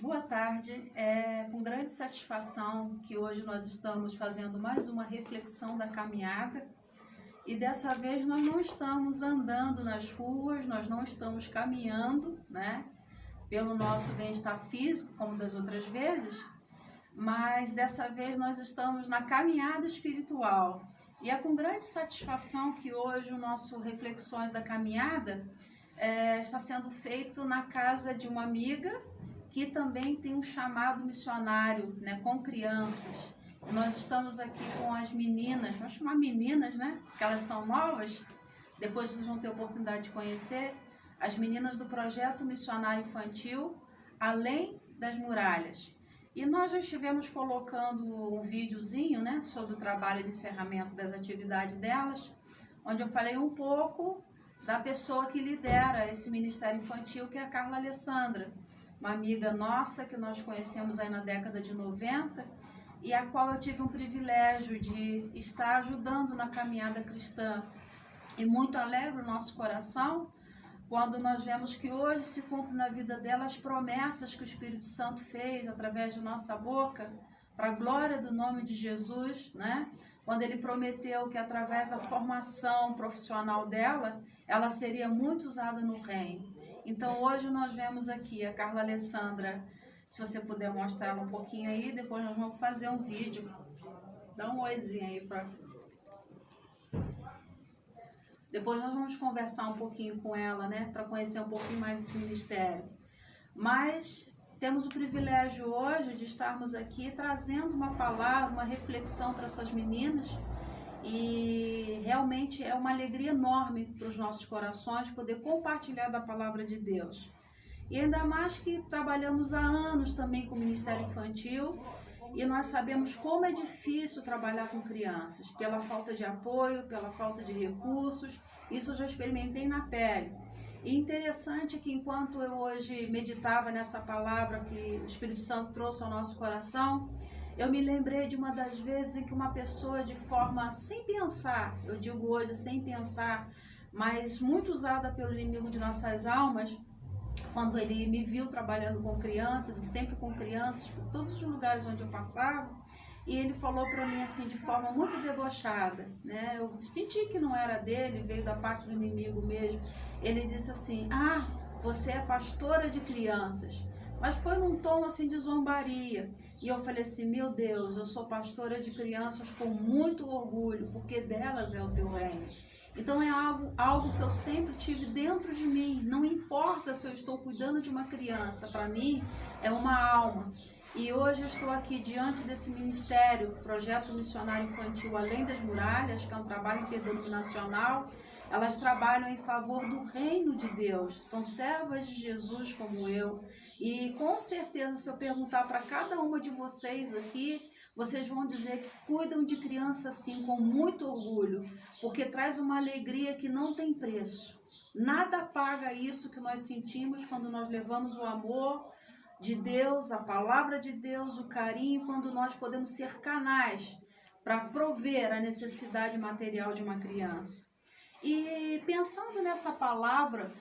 Boa tarde, é com grande satisfação que hoje nós estamos fazendo mais uma reflexão da caminhada e dessa vez nós não estamos andando nas ruas, nós não estamos caminhando, né, pelo nosso bem-estar físico como das outras vezes, mas dessa vez nós estamos na caminhada espiritual. E é com grande satisfação que hoje o nosso Reflexões da Caminhada está sendo feito na casa de uma amiga que também tem um chamado missionário, né, com crianças. Nós estamos aqui com as meninas, vamos chamar meninas, né, porque elas são novas, depois vocês vão ter a oportunidade de conhecer, as meninas do Projeto Missionário Infantil Além das Muralhas. E nós já estivemos colocando um videozinho, né, sobre o trabalho de encerramento das atividades delas, onde eu falei um pouco da pessoa que lidera esse Ministério Infantil, que é a Carla Alessandra, uma amiga nossa que nós conhecemos aí na década de 90 e a qual eu tive um privilégio de estar ajudando na caminhada cristã. E muito alegra o nosso coração quando nós vemos que hoje se cumpre na vida dela as promessas que o Espírito Santo fez através de nossa boca, para a glória do nome de Jesus, né? Quando ele prometeu que através da formação profissional dela, ela seria muito usada no reino. Então hoje nós vemos aqui a Carla Alessandra, se você puder mostrar ela um pouquinho aí, depois nós vamos fazer um vídeo. Dá um oizinho aí para... Depois nós vamos conversar um pouquinho com ela, né, para conhecer um pouquinho mais esse ministério. Mas temos o privilégio hoje de estarmos aqui trazendo uma palavra, uma reflexão para essas meninas, e realmente é uma alegria enorme para os nossos corações poder compartilhar da palavra de Deus. E ainda mais que trabalhamos há anos também com o Ministério Infantil, e nós sabemos como é difícil trabalhar com crianças, pela falta de apoio, pela falta de recursos. Isso eu já experimentei na pele. E interessante que enquanto eu hoje meditava nessa palavra que o Espírito Santo trouxe ao nosso coração, eu me lembrei de uma das vezes em que uma pessoa, de forma sem pensar, eu digo hoje sem pensar, mas muito usada pelo inimigo de nossas almas, quando ele me viu trabalhando com crianças, e sempre com crianças, por todos os lugares onde eu passava, e ele falou para mim assim, de forma muito debochada, né? Eu senti que não era dele, veio da parte do inimigo mesmo. Ele disse assim: ah, você é pastora de crianças. Mas foi num tom assim de zombaria. E eu falei assim: meu Deus, eu sou pastora de crianças com muito orgulho, porque delas é o teu reino. Então é algo que eu sempre tive dentro de mim. Não importa se eu estou cuidando de uma criança, para mim é uma alma. E hoje eu estou aqui diante desse ministério, Projeto Missionário Infantil Além das Muralhas, que é um trabalho interdenominacional. Elas trabalham em favor do reino de Deus, são servas de Jesus como eu. E com certeza, se eu perguntar para cada uma de vocês aqui, vocês vão dizer que cuidam de criança assim com muito orgulho, porque traz uma alegria que não tem preço. Nada paga isso que nós sentimos quando nós levamos o amor de Deus, a palavra de Deus, o carinho, quando nós podemos ser canais para prover a necessidade material de uma criança. E pensando nessa palavra,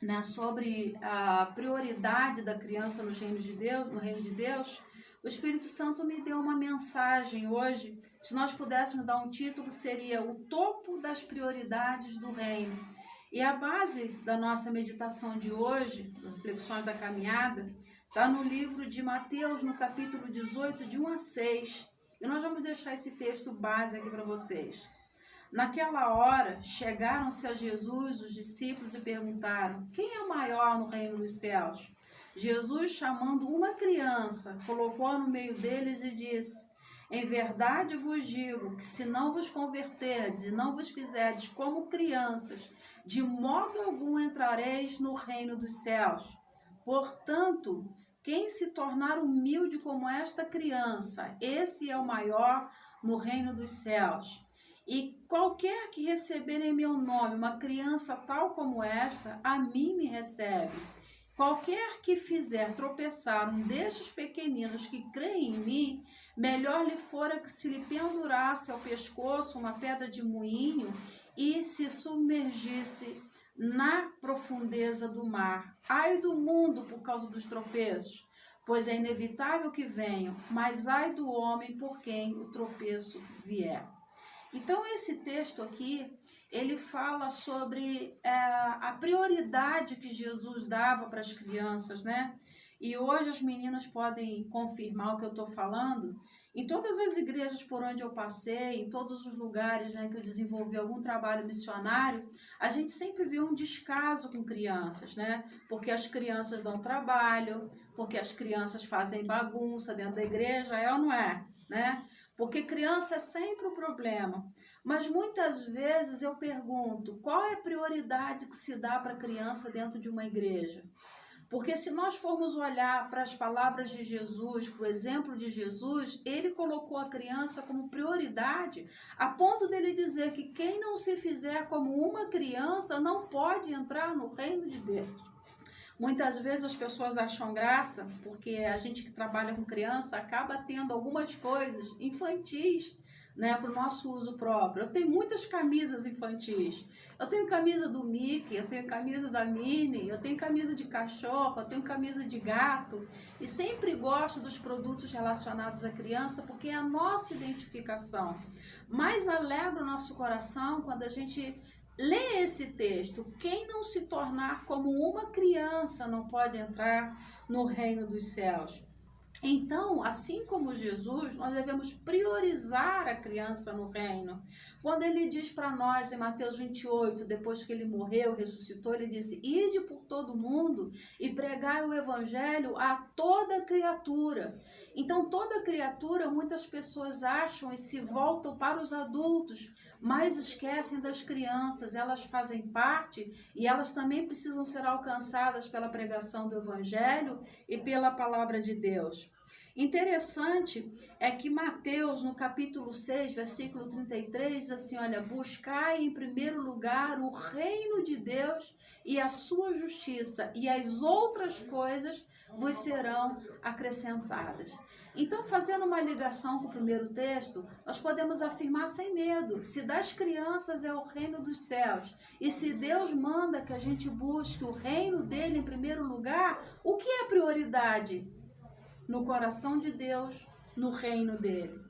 né, sobre a prioridade da criança no reino de Deus, o Espírito Santo me deu uma mensagem hoje. Se nós pudéssemos dar um título, seria o topo das prioridades do reino. E a base da nossa meditação de hoje, Reflexões da Caminhada, está no livro de Mateus, no capítulo 18, de 1 a 6. E nós vamos deixar esse texto base aqui para vocês. Naquela hora, chegaram-se a Jesus os discípulos e perguntaram: quem é o maior no reino dos céus? Jesus, chamando uma criança, colocou-a no meio deles e disse: em verdade vos digo que se não vos converterdes e não vos fizerdes como crianças, de modo algum entrareis no reino dos céus. Portanto, quem se tornar humilde como esta criança, esse é o maior no reino dos céus. E qualquer que receber em meu nome uma criança tal como esta, a mim me recebe. Qualquer que fizer tropeçar um destes pequeninos que creem em mim, melhor lhe fora que se lhe pendurasse ao pescoço uma pedra de moinho e se submergisse na profundeza do mar. Ai do mundo por causa dos tropeços, pois é inevitável que venham, mas ai do homem por quem o tropeço vier. Então, esse texto aqui, ele fala sobre a prioridade que Jesus dava para as crianças, né? E hoje as meninas podem confirmar o que eu estou falando. Em todas as igrejas por onde eu passei, em todos os lugares, né, que eu desenvolvi algum trabalho missionário, a gente sempre vê um descaso com crianças, né? Porque as crianças dão trabalho, porque as crianças fazem bagunça dentro da igreja, é ou não é? Né? Porque criança é sempre o problema. Mas muitas vezes eu pergunto, qual é a prioridade que se dá para a criança dentro de uma igreja? Porque se nós formos olhar para as palavras de Jesus, para o exemplo de Jesus, ele colocou a criança como prioridade, a ponto dele dizer que quem não se fizer como uma criança não pode entrar no reino de Deus. Muitas vezes as pessoas acham graça, porque a gente que trabalha com criança acaba tendo algumas coisas infantis, né, para o nosso uso próprio. Eu tenho muitas camisas infantis. Eu tenho camisa do Mickey, eu tenho camisa da Minnie, eu tenho camisa de cachorro, eu tenho camisa de gato. E sempre gosto dos produtos relacionados à criança, porque é a nossa identificação. Mais alegra o nosso coração quando a gente lê esse texto. Quem não se tornar como uma criança não pode entrar no reino dos céus. Então, assim como Jesus, nós devemos priorizar a criança no reino. Quando ele diz para nós em Mateus 28, depois que ele morreu, ressuscitou, ele disse: ide por todo mundo e pregai o evangelho a toda criatura. Então, toda criatura, muitas pessoas acham e se voltam para os adultos, mas esquecem das crianças. Elas fazem parte e elas também precisam ser alcançadas pela pregação do evangelho e pela palavra de Deus. Interessante é que Mateus, no capítulo 6, versículo 33, diz assim, olha, buscai em primeiro lugar o reino de Deus e a sua justiça, e as outras coisas vos serão acrescentadas. Então, fazendo uma ligação com o primeiro texto, nós podemos afirmar sem medo, se das crianças é o reino dos céus, e se Deus manda que a gente busque o reino dele em primeiro lugar, o que é prioridade? No coração de Deus, no reino dele.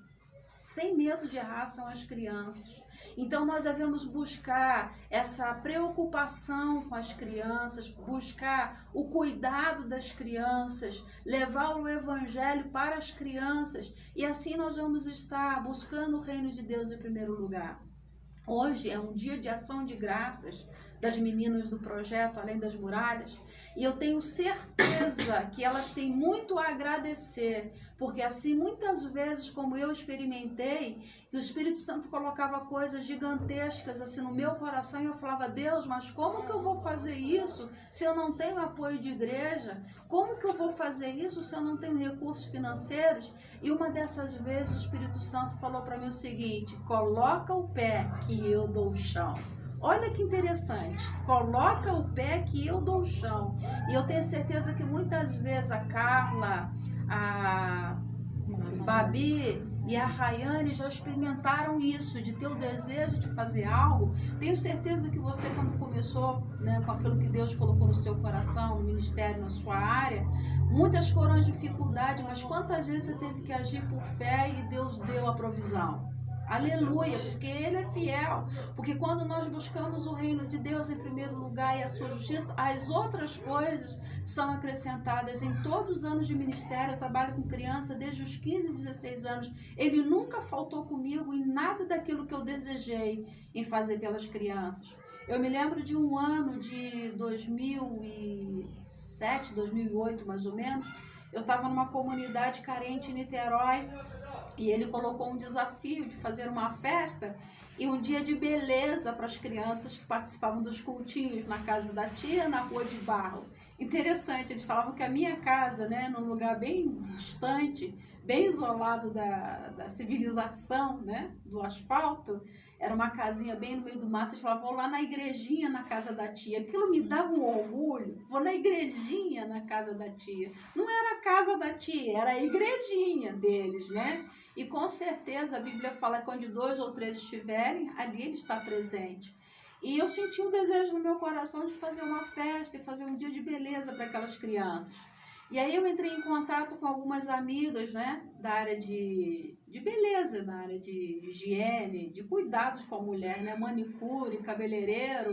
Sem medo de errar são as crianças. Então nós devemos buscar essa preocupação com as crianças, buscar o cuidado das crianças, levar o evangelho para as crianças, e assim nós vamos estar buscando o reino de Deus em primeiro lugar. Hoje é um dia de ação de graças das meninas do projeto Além das Muralhas, e eu tenho certeza que elas têm muito a agradecer, porque assim muitas vezes, como eu experimentei, que o Espírito Santo colocava coisas gigantescas assim no meu coração, e eu falava, Deus, mas como que eu vou fazer isso se eu não tenho apoio de igreja? Como que eu vou fazer isso se eu não tenho recursos financeiros? E uma dessas vezes o Espírito Santo falou para mim o seguinte, coloca o pé que eu dou o chão. Olha que interessante, coloca o pé que eu dou o chão. E eu tenho certeza que muitas vezes a Carla, a Babi e a Rayane já experimentaram isso, de ter o desejo de fazer algo. Tenho certeza que você, quando começou, né, com aquilo que Deus colocou no seu coração, no ministério, na sua área, muitas foram as dificuldades, mas quantas vezes você teve que agir por fé e Deus deu a provisão? Aleluia, porque Ele é fiel, porque quando nós buscamos o reino de Deus em primeiro lugar e a sua justiça, as outras coisas são acrescentadas. Em todos os anos de ministério, eu trabalho com criança desde os 15, 16 anos, Ele nunca faltou comigo em nada daquilo que eu desejei em fazer pelas crianças. Eu me lembro de um ano de 2007, 2008 mais ou menos, eu estava numa comunidade carente em Niterói, e ele colocou um desafio de fazer uma festa e um dia de beleza para as crianças que participavam dos cultinhos na casa da tia, na Rua de Barro. Interessante, eles falavam que a minha casa, né, num lugar bem distante, bem isolado da civilização, né, do asfalto, era uma casinha bem no meio do mato. Eles falavam, vou lá na igrejinha na casa da tia. Aquilo me dava um orgulho, vou na igrejinha na casa da tia. Não era a casa da tia, era a igrejinha deles, né? E com certeza a Bíblia fala que onde 2 ou 3 estiverem, ali Ele está presente. E eu senti um desejo no meu coração de fazer uma festa e fazer um dia de beleza para aquelas crianças. E aí eu entrei em contato com algumas amigas, né, da área de beleza, da área de higiene, de cuidados com a mulher, né, manicure, cabeleireiro.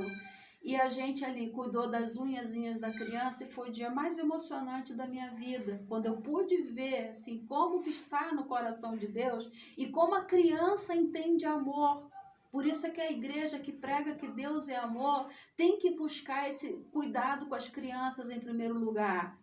E a gente ali cuidou das unhazinhas da criança e foi o dia mais emocionante da minha vida, quando eu pude ver assim como que está no coração de Deus e como a criança entende amor. Por isso é que a igreja que prega que Deus é amor tem que buscar esse cuidado com as crianças em primeiro lugar.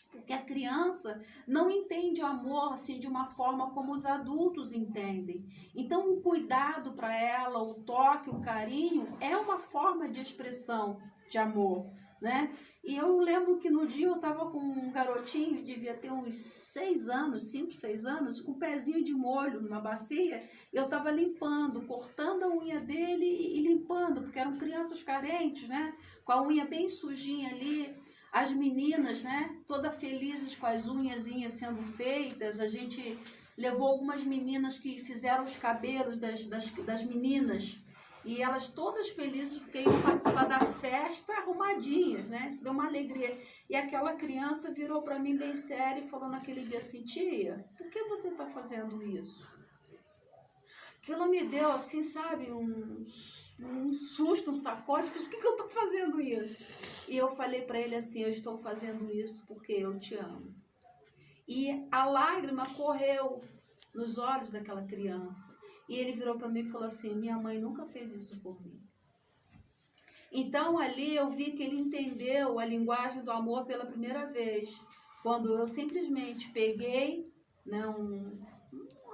Porque a criança não entende o amor assim de uma forma como os adultos entendem. Então, o cuidado para ela, o toque, o carinho, é uma forma de expressão de amor, né? E eu lembro que no dia eu estava com um garotinho, devia ter uns 6 anos, 5, 6 anos, com um pezinho de molho numa bacia. Eu estava limpando, cortando a unha dele e limpando, porque eram crianças carentes, né? Com a unha bem sujinha ali. As meninas, né, todas felizes com as unhazinhas sendo feitas. A gente levou algumas meninas que fizeram os cabelos das meninas. E elas todas felizes porque iam participar da festa arrumadinhas, né? Isso deu uma alegria. E aquela criança virou para mim bem séria e falou naquele dia assim: tia, por que você está fazendo isso? Aquilo me deu assim, sabe, um susto, um sacode. Por que eu estou fazendo isso? E eu falei para ele assim: eu estou fazendo isso porque eu te amo. E a lágrima correu nos olhos daquela criança. E ele virou para mim e falou assim: minha mãe nunca fez isso por mim. Então ali eu vi que ele entendeu a linguagem do amor pela primeira vez, quando eu simplesmente peguei, né, um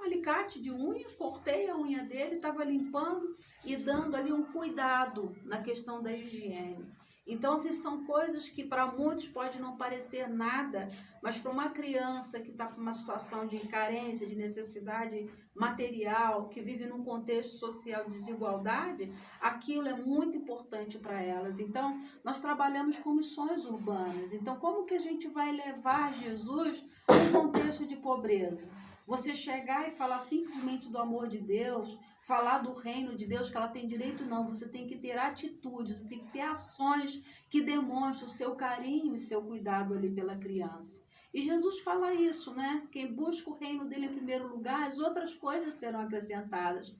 alicate de unha, cortei a unha dele, estava limpando e dando ali um cuidado na questão da higiene. Então, assim, são coisas que para muitos pode não parecer nada, mas para uma criança que está com uma situação de carência, de necessidade material, que vive num contexto social de desigualdade, aquilo é muito importante para elas. Então, nós trabalhamos com missões urbanas. Então, como que a gente vai levar Jesus num contexto de pobreza? Você chegar e falar simplesmente do amor de Deus, falar do reino de Deus, que ela tem direito, não. Você tem que ter atitudes, você tem que ter ações que demonstram o seu carinho e seu cuidado ali pela criança. E Jesus fala isso, né? Quem busca o reino dele em primeiro lugar, as outras coisas serão acrescentadas.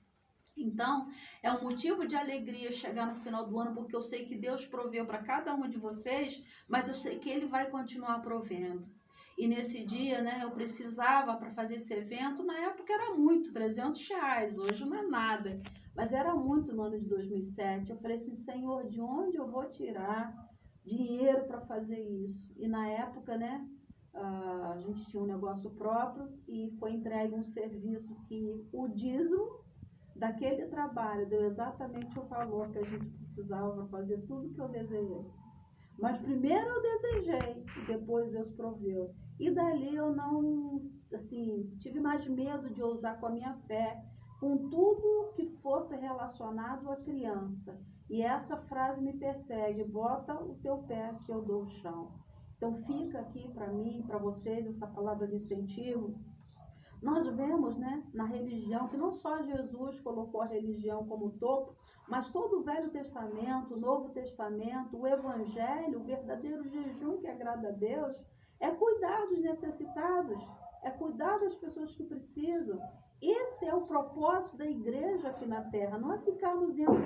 Então, é um motivo de alegria chegar no final do ano, porque eu sei que Deus proveu para cada uma de vocês, mas eu sei que Ele vai continuar provendo. E nesse dia, né, eu precisava para fazer esse evento, na época era muito, R$ 300, hoje não é nada, mas era muito no ano de 2007. Eu falei assim: Senhor, de onde eu vou tirar dinheiro para fazer isso? E na época, né, a gente tinha um negócio próprio e foi entregue um serviço que o dízimo daquele trabalho deu exatamente o valor que a gente precisava para fazer tudo que eu desejei. Mas primeiro eu desejei e depois Deus proveu. E dali eu não, assim, tive mais medo de ousar com a minha fé, com tudo que fosse relacionado à criança. E essa frase me persegue: bota o teu pé que eu dou o chão. Então fica aqui para mim, para vocês, essa palavra de incentivo. Nós vemos, né, na religião, que não só Jesus colocou a religião como topo, mas todo o Velho Testamento, o Novo Testamento, o Evangelho, o verdadeiro jejum que agrada a Deus, é cuidar dos necessitados, é cuidar das pessoas que precisam. Esse é o propósito da igreja aqui na Terra, não é ficarmos dentro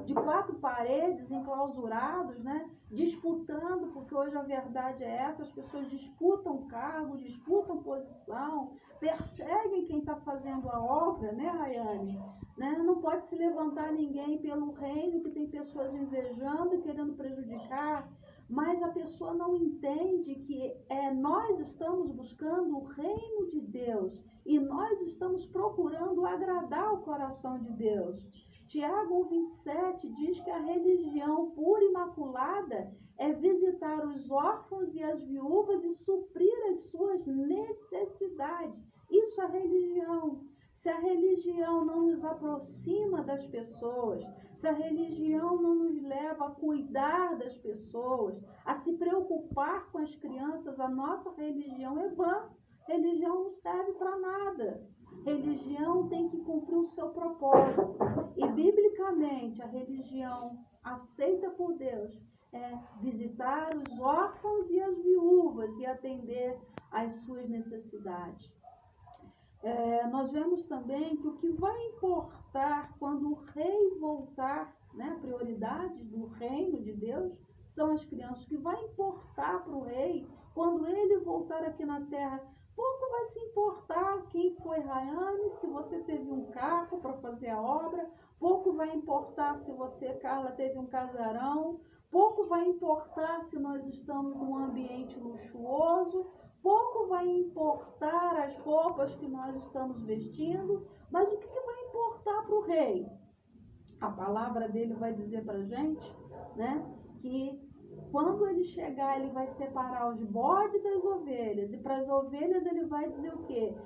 de 4 paredes, enclausurados, né, disputando, porque hoje a verdade é essa: as pessoas disputam cargo, disputam posição, perseguem quem está fazendo a obra, né, Rayane? Né? Não pode se levantar ninguém pelo reino, que tem pessoas invejando e querendo prejudicar, mas a pessoa não entende que nós estamos buscando o reino de Deus e nós estamos procurando agradar o coração de Deus. Tiago 1,27 diz que a religião pura e imaculada é visitar os órfãos e as viúvas e suprir as suas necessidades. Isso é religião. Se a religião não nos aproxima das pessoas, se a religião não nos leva a cuidar das pessoas, a se preocupar com as crianças, a nossa religião é vã. Religião não serve para nada. Religião tem que cumprir o seu propósito. E biblicamente, a religião aceita por Deus visitar os órfãos e as viúvas e atender às suas necessidades. Nós vemos também que o que vai importar quando o rei voltar, né, a prioridade do reino de Deus são as crianças. O que vai importar para o rei quando ele voltar aqui na terra, pouco vai se importar quem foi Rayane, se você teve um carro para fazer a obra, pouco vai importar se você, Carla, teve um casarão, pouco vai importar se nós estamos num ambiente luxuoso, pouco vai importar as roupas que nós estamos vestindo, mas o que vai importar para o rei? A palavra dele vai dizer para a gente, né, que quando ele chegar, ele vai separar os bodes das ovelhas, e para as ovelhas ele vai dizer o quê?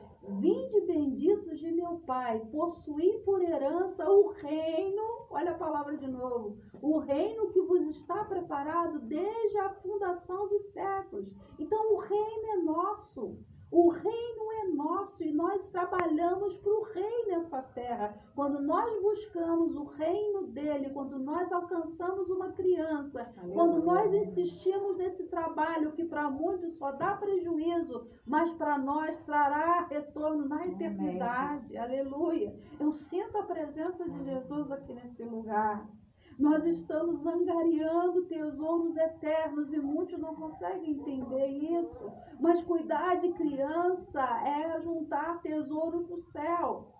Vinde benditos de meu Pai, possuí por herança o reino, olha a palavra de novo, o reino que vos está preparado desde a fundação dos séculos. Então o reino é nosso. O reino é nosso e nós trabalhamos para o rei nessa terra. Quando nós buscamos o reino dele, quando nós alcançamos uma criança, quando nós insistimos nesse trabalho que para muitos só dá prejuízo, mas para nós trará retorno na eternidade. Aleluia. Eu sinto a presença de Jesus aqui nesse lugar. Nós estamos angariando tesouros eternos e muitos não conseguem entender isso. Mas cuidar de criança é juntar tesouros do céu.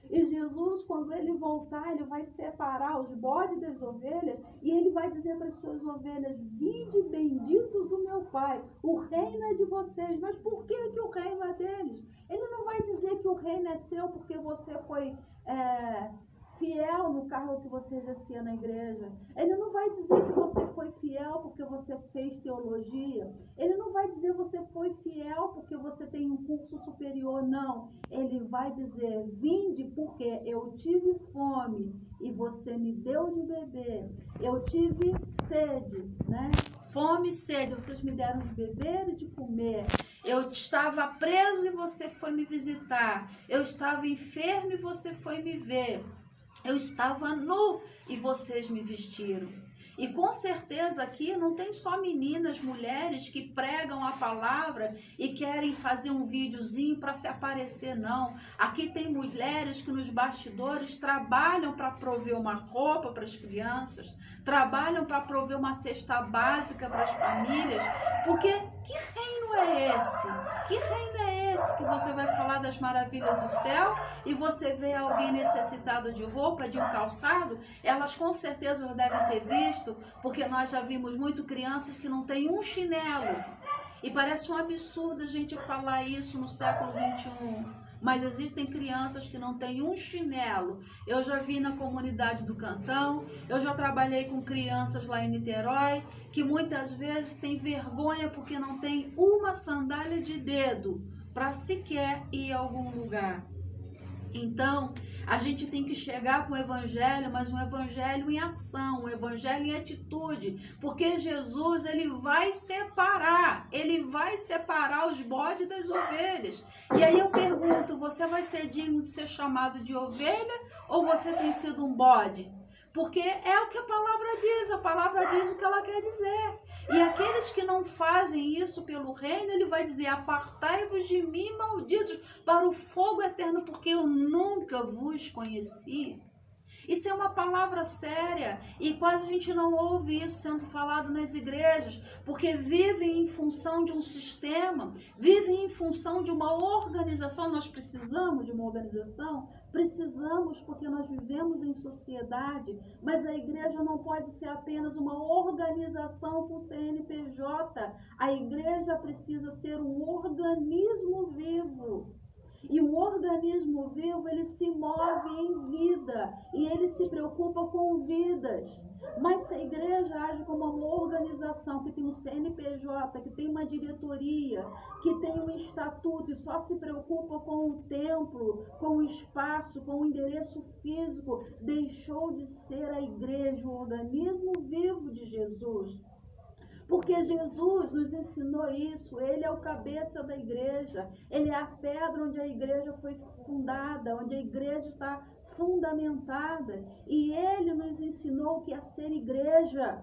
E Jesus, quando ele voltar, ele vai separar os bodes das ovelhas e ele vai dizer para as suas ovelhas: vinde benditos do meu Pai, o reino é de vocês. Mas por que o reino é deles? Ele não vai dizer que o reino é seu porque você foi fiel no cargo que você exercia na igreja. Ele não vai dizer que você foi fiel porque você fez teologia. Ele não vai dizer que você foi fiel porque você tem um curso superior, não. Ele vai dizer: vinde porque eu tive fome e você me deu de beber. Eu tive sede, né? Fome e sede, vocês me deram de beber e de comer. Eu estava preso e você foi me visitar. Eu estava enfermo e você foi me ver. Eu estava nu e vocês me vestiram. E com certeza aqui não tem só meninas, mulheres que pregam a palavra e querem fazer um videozinho para se aparecer, não. Aqui tem mulheres que nos bastidores trabalham para prover uma roupa para as crianças, trabalham para prover uma cesta básica para as famílias, porque que reino é esse? Que reino é esse que você vai falar das maravilhas do céu e você vê alguém necessitado de roupa, de um calçado? Elas com certeza já devem ter visto, porque nós já vimos muito crianças que não têm um chinelo. E parece um absurdo a gente falar isso no século 21. Mas existem crianças que não têm um chinelo. Eu já vi na comunidade do Cantão, eu já trabalhei com crianças lá em Niterói, que muitas vezes têm vergonha porque não tem uma sandália de dedo para sequer ir a algum lugar. Então, a gente tem que chegar com o evangelho, mas um evangelho em ação, um evangelho em atitude, porque Jesus, ele vai separar os bodes das ovelhas. E aí eu pergunto, você vai ser digno de ser chamado de ovelha ou você tem sido um bode? Porque é o que a palavra diz o que ela quer dizer. E aqueles que não fazem isso pelo reino, ele vai dizer: apartai-vos de mim, malditos, para o fogo eterno, porque eu nunca vos conheci. Isso é uma palavra séria e quase a gente não ouve isso sendo falado nas igrejas, porque vivem em função de um sistema, vivem em função de uma organização. Nós precisamos de uma organização? Precisamos, porque nós vivemos em sociedade, mas a igreja não pode ser apenas uma organização com CNPJ. A igreja precisa ser um organismo vivo. E um organismo vivo, ele se move em vida e ele se preocupa com vidas. Mas se a igreja age como uma organização que tem um CNPJ, que tem uma diretoria, que tem um estatuto e só se preocupa com o templo, com o espaço, com o endereço físico, deixou de ser a igreja, o organismo vivo de Jesus. Porque Jesus nos ensinou isso, ele é o cabeça da igreja, ele é a pedra onde a igreja foi fundada, onde a igreja está fundamentada, e ele nos ensinou o que é ser igreja.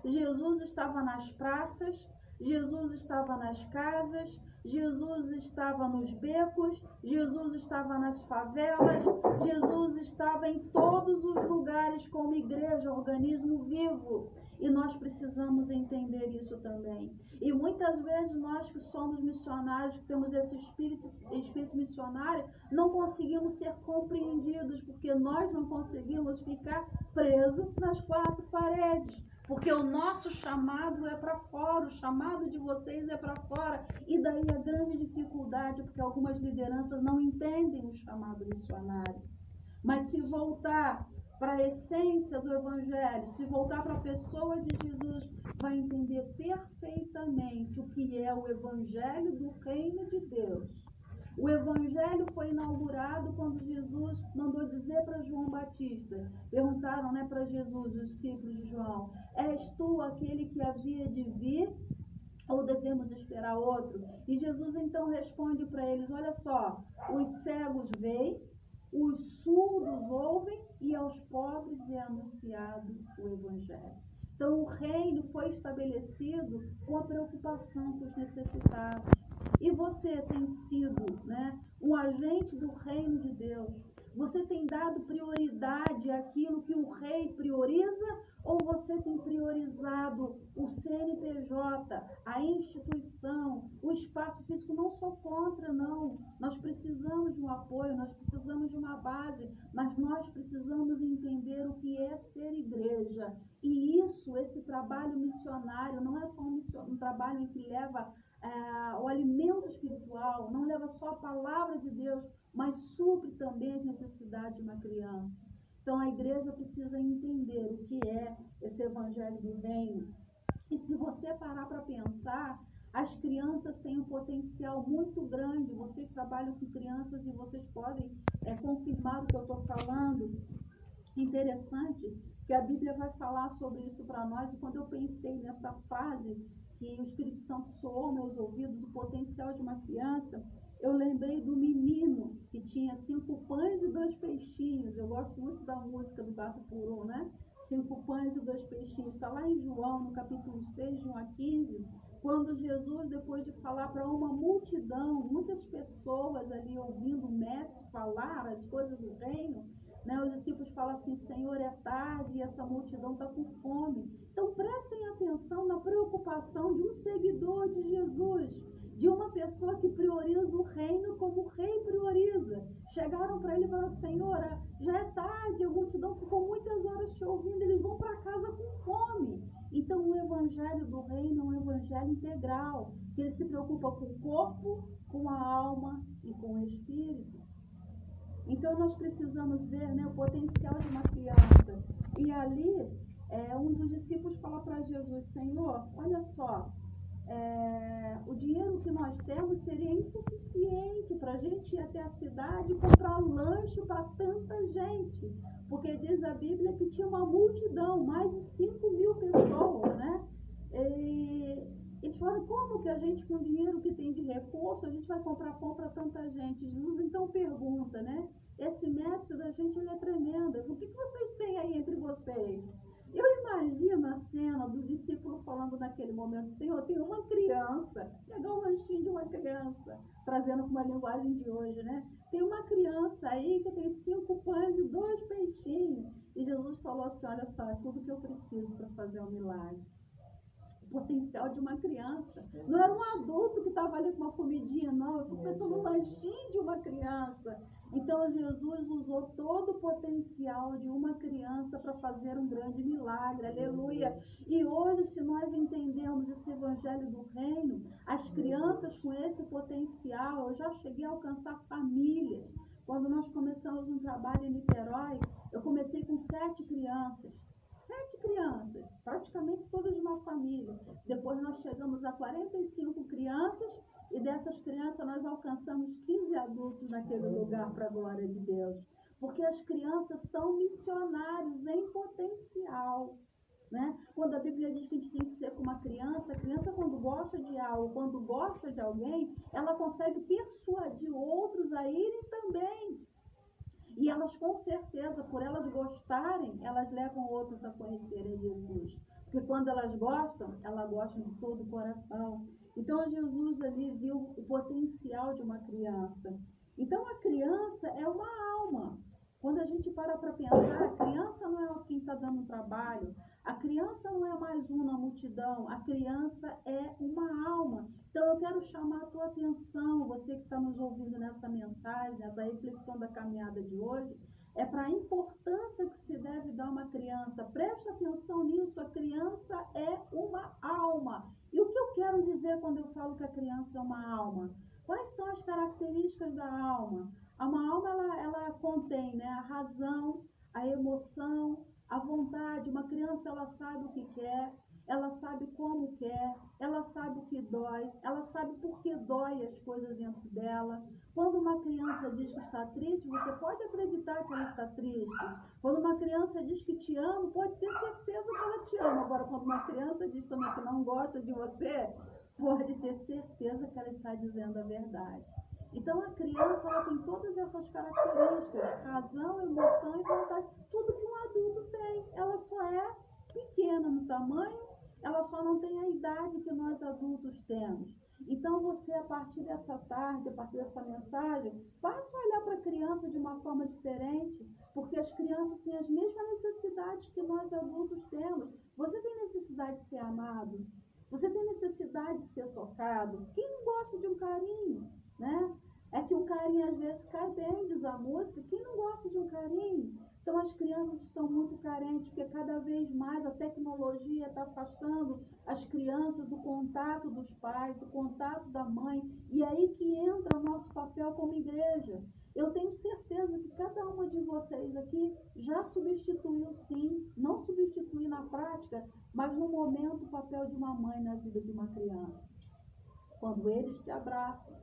Jesus estava nas praças, Jesus estava nas casas, Jesus estava nos becos, Jesus estava nas favelas, Jesus estava em todos os lugares como igreja, organismo vivo. E nós precisamos entender isso também. E muitas vezes nós que somos missionários, que temos esse espírito missionário, não conseguimos ser compreendidos, porque nós não conseguimos ficar presos nas quatro paredes. Porque o nosso chamado é para fora, o chamado de vocês é para fora. E daí a grande dificuldade, porque algumas lideranças não entendem o chamado missionário. Mas se voltar para a essência do Evangelho, se voltar para a pessoa de Jesus, vai entender perfeitamente o que é o Evangelho do Reino de Deus. O Evangelho foi inaugurado quando Jesus mandou dizer para João Batista. Perguntaram, para Jesus, os discípulos de João: és tu aquele que havia de vir ou devemos esperar outro? E Jesus então responde para eles: olha só, os cegos veem, os surdos ouvem e aos pobres é anunciado o Evangelho. Então o reino foi estabelecido com a preocupação com os necessitados. E você tem sido, um agente do reino de Deus? Você tem dado prioridade àquilo que o rei prioriza, ou você tem priorizado o CNPJ, a instituição, o espaço físico? Não sou contra, não. Nós precisamos de um apoio, nós precisamos de uma base, mas nós precisamos entender o que é ser igreja. E esse trabalho missionário, não é só um trabalho que leva o alimento espiritual, não leva só a palavra de Deus, mas supre também as necessidades de uma criança. Então a igreja precisa entender o que é esse evangelho do reino. E se você parar para pensar, as crianças têm um potencial muito grande. Vocês trabalham com crianças e vocês podem confirmar o que eu estou falando. Interessante que a Bíblia vai falar sobre isso para nós. E quando eu pensei nessa fase que o Espírito Santo soou meus ouvidos, o potencial de uma criança, eu lembrei do menino que tinha 5 pães e 2 peixinhos. Eu gosto muito da música do Gato por Um, 5 pães e 2 peixinhos. Está lá em João, no capítulo 6, de 1 a 15, quando Jesus, depois de falar para uma multidão, muitas pessoas ali ouvindo o mestre falar as coisas do reino, os discípulos falam assim: Senhor, é tarde e essa multidão está com fome. Então prestem atenção na preocupação de um seguidor de Jesus, de uma pessoa que prioriza o reino como o rei prioriza. Chegaram para ele e falaram: Senhor, já é tarde, a multidão ficou muitas horas te ouvindo, eles vão para casa com fome. Então o evangelho do reino é um evangelho integral, que ele se preocupa com o corpo, com a alma e com o espírito. Então nós precisamos ver o potencial de uma criança. E ali, um dos discípulos fala para Jesus: Senhor, olha só, o dinheiro que nós temos seria insuficiente para a gente ir até a cidade e comprar lanche para tanta gente. Porque diz a Bíblia que tinha uma multidão, mais de 5.000 pessoas, E eles falam: como que a gente, com o dinheiro que tem de recurso, a gente vai comprar pão para tanta gente? Jesus então pergunta, esse mestre da gente, ele é tremendo. O que vocês têm aí entre vocês? Eu imagino a cena do discípulo falando naquele momento: Senhor, tem uma criança, pegar um lanchinho de uma criança, trazendo com uma linguagem de hoje, Tem uma criança aí que tem 5 pães e 2 peixinhos. E Jesus falou assim: olha só, é tudo que eu preciso para fazer um milagre. O potencial de uma criança. Não era um adulto que estava ali com uma comidinha, não. Eu estou pensando no lanchinho de uma criança. Então Jesus usou todo o potencial de uma criança para fazer um grande milagre. Aleluia! E hoje, se nós entendemos esse evangelho do reino, as crianças com esse potencial, eu já cheguei a alcançar famílias. Quando nós começamos um trabalho em Niterói, eu comecei com 7 crianças. 7 crianças, praticamente todas de uma família. Depois nós chegamos a 45 crianças e dessas crianças nós alcançamos 15 adultos naquele lugar, para a glória de Deus. Porque as crianças são missionários em potencial. Quando a Bíblia diz que a gente tem que ser como a criança quando gosta de algo, quando gosta de alguém, ela consegue persuadir outros a irem também. E elas, com certeza, por elas gostarem, elas levam outros a conhecerem Jesus. Porque Porque quando elas gostam de todo o coração. Então Jesus ali viu o potencial de uma criança. Então a criança é uma alma. Quando a gente para pensar, a criança não é quem está dando trabalho, a criança não é mais uma multidão, a criança é uma alma. Então eu quero chamar a tua atenção, você que está nos ouvindo nessa mensagem, nessa reflexão da caminhada de hoje, é para a importância que se deve dar a uma criança. Preste atenção nisso, a criança é uma alma. E o que eu quero dizer quando eu falo que a criança é uma alma? Quais são as características da alma? Uma alma, ela contém, né, a razão, a emoção, a vontade. Uma criança, ela sabe o que quer, ela sabe como quer, ela sabe o que dói, ela sabe por que dói as coisas dentro dela. Quando uma criança diz que está triste, você pode acreditar que ela está triste. Quando uma criança diz que te ama, pode ter certeza que ela te ama. Agora, quando uma criança diz também que não gosta de você, pode ter certeza que ela está dizendo a verdade. Então, a criança, ela tem todas essas características, razão, emoção e vontade, tudo que um adulto tem. Ela só é pequena no tamanho, ela só não tem a idade que nós adultos temos. Então, você, a partir dessa tarde, a partir dessa mensagem, passe a olhar para a criança de uma forma diferente, porque as crianças têm as mesmas necessidades que nós adultos temos. Você tem necessidade de ser amado, você tem necessidade de ser tocado. Quem não gosta de um carinho, né? É que o carinho às vezes cai bem, diz a música. Quem não gosta de um carinho? Então as crianças estão muito carentes, porque cada vez mais a tecnologia está afastando as crianças do contato dos pais, do contato da mãe. E é aí que entra o nosso papel como igreja. Eu tenho certeza que cada uma de vocês aqui já substituiu sim, não substituir na prática, mas no momento o papel de uma mãe na vida de uma criança. Quando eles te abraçam,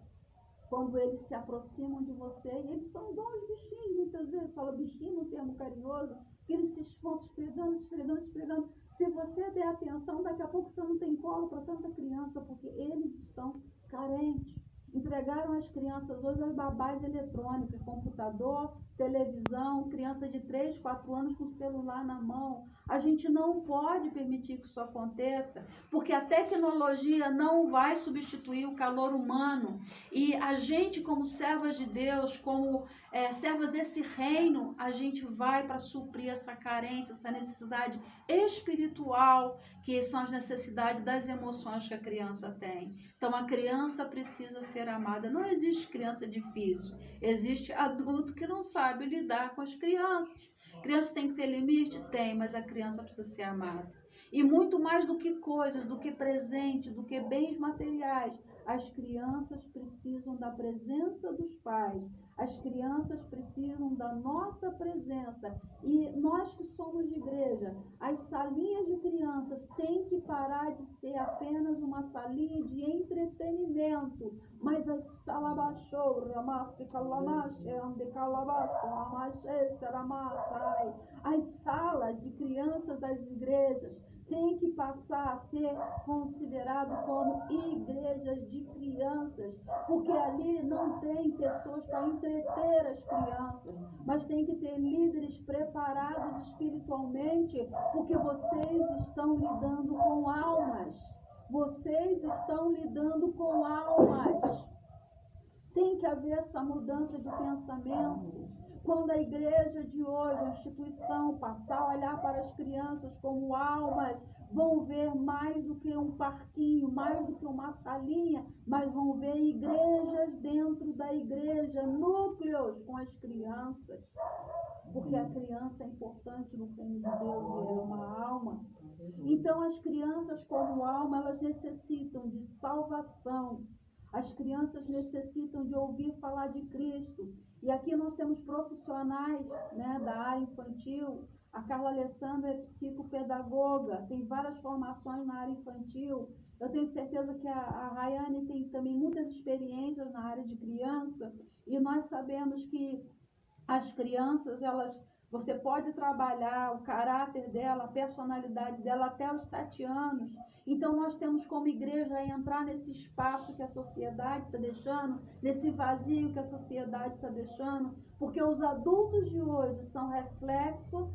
quando eles se aproximam de você, e eles são igual os bichinhos, muitas vezes, fala bichinho num termo carinhoso, que eles se vão se esfregando. Se você der atenção, daqui a pouco você não tem colo para tanta criança, porque eles estão carentes. Entregaram as crianças hoje às babás eletrônicas, computador, televisão, criança de 3, 4 anos com celular na mão. A gente não pode permitir que isso aconteça, porque a tecnologia não vai substituir o calor humano. E a gente, como servas de Deus, como servas desse reino, a gente vai para suprir essa carência, essa necessidade espiritual, que são as necessidades das emoções que a criança tem. Então, a criança precisa ser amada. Não existe criança difícil. Existe adulto que não sabe lidar com as crianças. Criança tem que ter limite? Tem, mas a criança precisa ser amada. E muito mais do que coisas, do que presente, do que bens materiais, as crianças precisam da presença dos pais. As crianças precisam da nossa presença. E nós que somos de igreja, as salinhas de crianças têm que parar de ser apenas uma salinha de entretenimento. Mas as salas de crianças das igrejas tem que passar a ser considerado como igrejas de crianças, porque ali não tem pessoas para entreter as crianças, mas tem que ter líderes preparados espiritualmente, porque vocês estão lidando com almas. Vocês estão lidando com almas. Tem que haver essa mudança de pensamento. Quando a igreja de hoje, a instituição, passar a olhar para as crianças como almas, vão ver mais do que um parquinho, mais do que uma salinha, mas vão ver igrejas dentro da igreja, núcleos com as crianças. Porque a criança é importante no reino de Deus e é uma alma. Então as crianças como alma, elas necessitam de salvação. As crianças necessitam de ouvir falar de Cristo. E aqui nós temos profissionais, né, da área infantil. A Carla Alessandra é psicopedagoga, tem várias formações na área infantil. Eu tenho certeza que a Rayane tem também muitas experiências na área de criança. E nós sabemos que as crianças, você pode trabalhar o caráter dela, a personalidade dela até os 7 anos. Então nós temos como igreja a entrar nesse espaço que a sociedade está deixando, nesse vazio que a sociedade está deixando, Porque os adultos de hoje são reflexo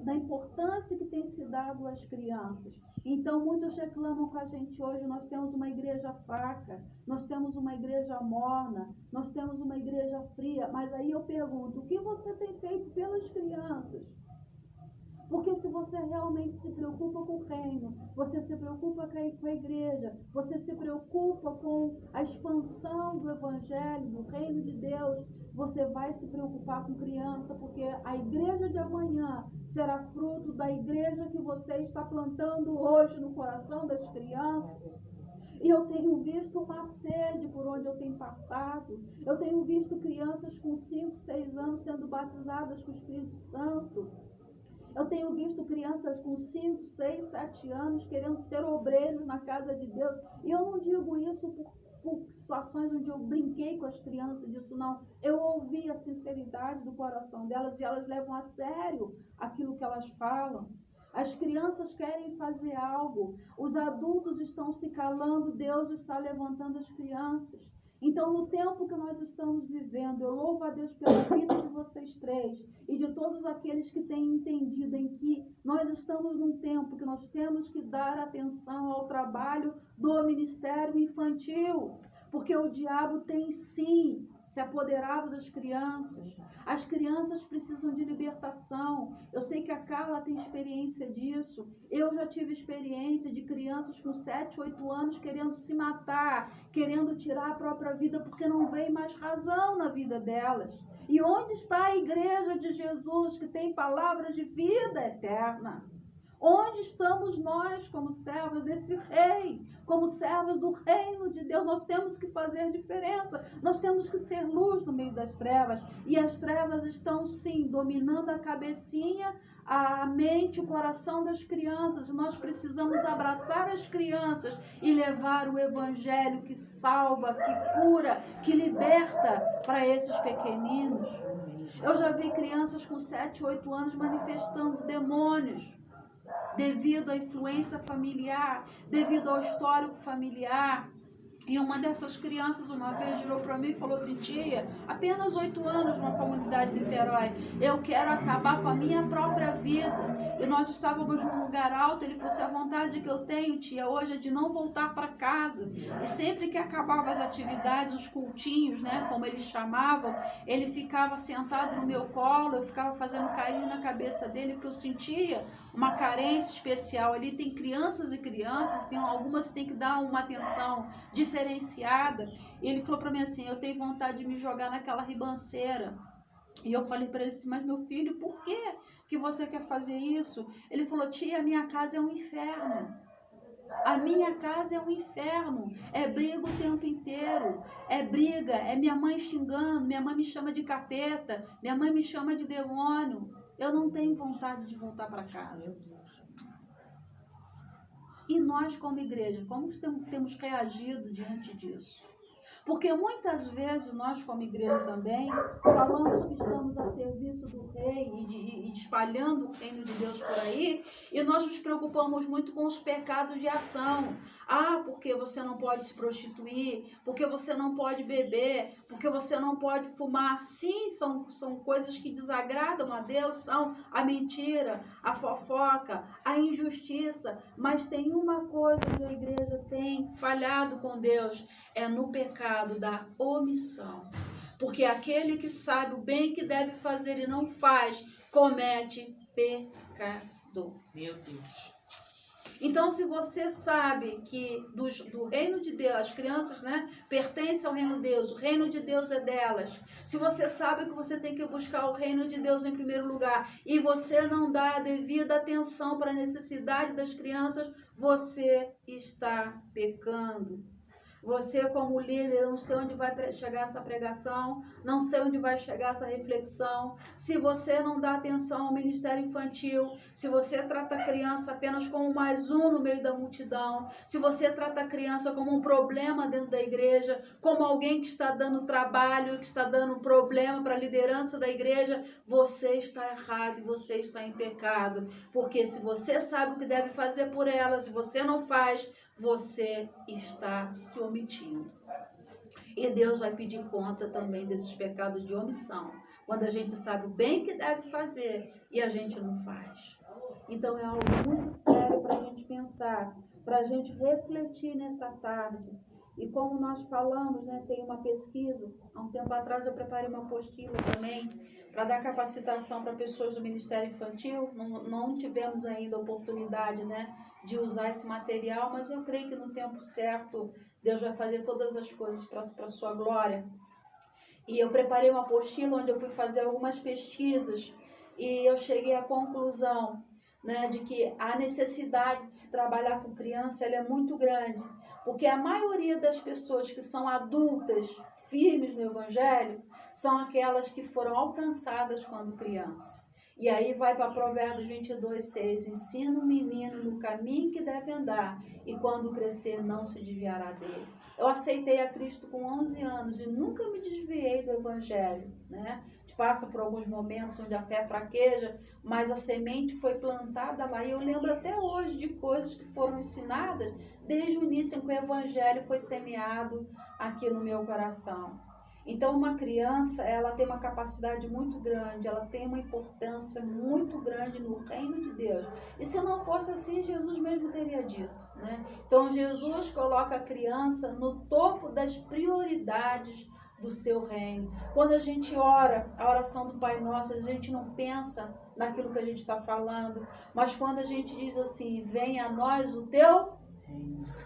da importância que tem se dado às crianças. Então, muitos reclamam com a gente hoje, nós temos uma igreja fraca, nós temos uma igreja morna, nós temos uma igreja fria. Mas aí eu pergunto, o que você tem feito pelas crianças? Porque se você realmente se preocupa com o reino, você se preocupa com a igreja, você se preocupa com a expansão do evangelho, do reino de Deus, você vai se preocupar com criança, porque a igreja de amanhã será fruto da igreja que você está plantando hoje no coração das crianças. E eu tenho visto uma sede por onde eu tenho passado. Eu tenho visto crianças com 5, 6 anos sendo batizadas com o Espírito Santo. Eu tenho visto crianças com 5, 6, 7 anos querendo ser obreiros na casa de Deus. E eu não digo isso por situações onde eu brinquei com as crianças disso, não. Eu ouvi a sinceridade do coração delas e elas levam a sério aquilo que elas falam. As crianças querem fazer algo. Os adultos estão se calando, Deus está levantando as crianças. Então, no tempo que nós estamos vivendo, eu louvo a Deus pela vida de vocês três e de todos aqueles que têm entendido em que nós estamos num tempo que nós temos que dar atenção ao trabalho do ministério infantil, porque o diabo tem sim se apoderado das crianças. As crianças precisam de libertação. Eu sei que a Carla tem experiência disso. Eu já tive experiência de crianças com 7, 8 anos querendo se matar, querendo tirar a própria vida porque não vem mais razão na vida delas. E onde está a igreja de Jesus que tem palavra de vida eterna? Onde estamos nós como servos desse rei, como servos do reino de Deus? Nós temos que fazer diferença, nós temos que ser luz no meio das trevas. E as trevas estão sim dominando a cabecinha, a mente, o coração das crianças. Nós precisamos abraçar as crianças e levar o evangelho que salva, que cura, que liberta para esses pequeninos. Eu já vi crianças com 7, 8 anos manifestando demônios, devido à influência familiar, devido ao histórico familiar. E uma dessas crianças uma vez virou para mim e falou assim: tia, apenas 8 anos numa comunidade de Niterói, eu quero acabar com a minha própria vida. E nós estávamos num lugar alto, ele falou assim: a vontade que eu tenho, tia, hoje é de não voltar para casa. E sempre que acabava as atividades, os cultinhos, né, como eles chamavam, ele ficava sentado no meu colo, eu ficava fazendo carinho na cabeça dele, porque eu sentia uma carência especial. Ali tem crianças e crianças, tem algumas que tem que dar uma atenção diferenciada. E ele falou para mim assim: eu tenho vontade de me jogar naquela ribanceira. E eu falei para ele assim: mas meu filho, por que você quer fazer isso? Ele falou: tia, a minha casa é um inferno. A minha casa é um inferno, é briga o tempo inteiro, é briga, é minha mãe xingando, minha mãe me chama de capeta, minha mãe me chama de demônio. Eu não tenho vontade de voltar para casa. E nós, como igreja, como temos reagido diante disso? Porque muitas vezes nós, como igreja também, falamos que estamos a serviço do rei e espalhando o reino de Deus por aí, e nós nos preocupamos muito com os pecados de ação. Ah, porque você não pode se prostituir, porque você não pode beber, porque você não pode fumar. Sim, são coisas que desagradam a Deus, são a mentira, a fofoca, a injustiça. Mas tem uma coisa que a igreja tem falhado com Deus, é no pecado da omissão. Porque aquele que sabe o bem que deve fazer e não faz, comete pecado. Meu Deus. Então, se você sabe que do reino de Deus, as crianças, né, pertencem ao reino de Deus, o reino de Deus é delas. Se você sabe que você tem que buscar o reino de Deus em primeiro lugar e você não dá a devida atenção para a necessidade das crianças, você está pecando. Você, como líder, eu não sei onde vai chegar essa pregação, não sei onde vai chegar essa reflexão. Se você não dá atenção ao ministério infantil, se você trata a criança apenas como mais um no meio da multidão, se você trata a criança como um problema dentro da igreja, como alguém que está dando trabalho, que está dando problema para a liderança da igreja, você está errado e você está em pecado. Porque se você sabe o que deve fazer por elas e você não faz, você está se omitindo. E Deus vai pedir conta também desses pecados de omissão. quando a gente sabe o bem que deve fazer e a gente não faz. Então é algo muito sério para a gente pensar, para a gente refletir nesta tarde. E como nós falamos, né, tem uma pesquisa, há um tempo atrás eu preparei uma apostila também, para dar capacitação para pessoas do Ministério Infantil. Não tivemos ainda a oportunidade, né, de usar esse material, mas eu creio que no tempo certo Deus vai fazer todas as coisas para a sua glória. E eu preparei uma apostila onde eu fui fazer algumas pesquisas e eu cheguei à conclusão, né, de que a necessidade de se trabalhar com criança ela é muito grande, porque a maioria das pessoas que são adultas, firmes no Evangelho, são aquelas que foram alcançadas quando criança. E aí vai para Provérbios 22:6, ensina o menino no caminho que deve andar, e quando crescer não se desviará dele. Eu aceitei a Cristo com 11 anos e nunca me desviei do Evangelho, né? A gente passa por alguns momentos onde a fé fraqueja, mas a semente foi plantada lá. E eu lembro até hoje de coisas que foram ensinadas desde o início em que o Evangelho foi semeado aqui no meu coração. Então, uma criança, ela tem uma capacidade muito grande, ela tem uma importância muito grande no reino de Deus. E se não fosse assim, Jesus mesmo teria dito, né? Então, Jesus coloca a criança no topo das prioridades do seu reino. Quando a gente ora a oração do Pai Nosso, a gente não pensa naquilo que a gente está falando, mas quando a gente diz assim, venha a nós o teu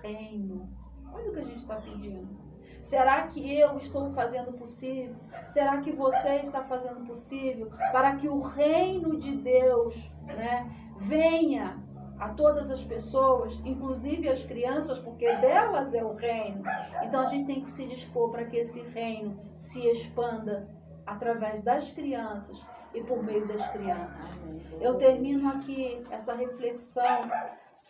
reino. Olha o que a gente está pedindo. Será que eu estou fazendo possível? Será que você está fazendo possível para que o reino de Deus, né, venha a todas as pessoas, inclusive as crianças, porque delas é o reino? Então a gente tem que se dispor para que esse reino se expanda através das crianças e por meio das crianças. Eu termino aqui essa reflexão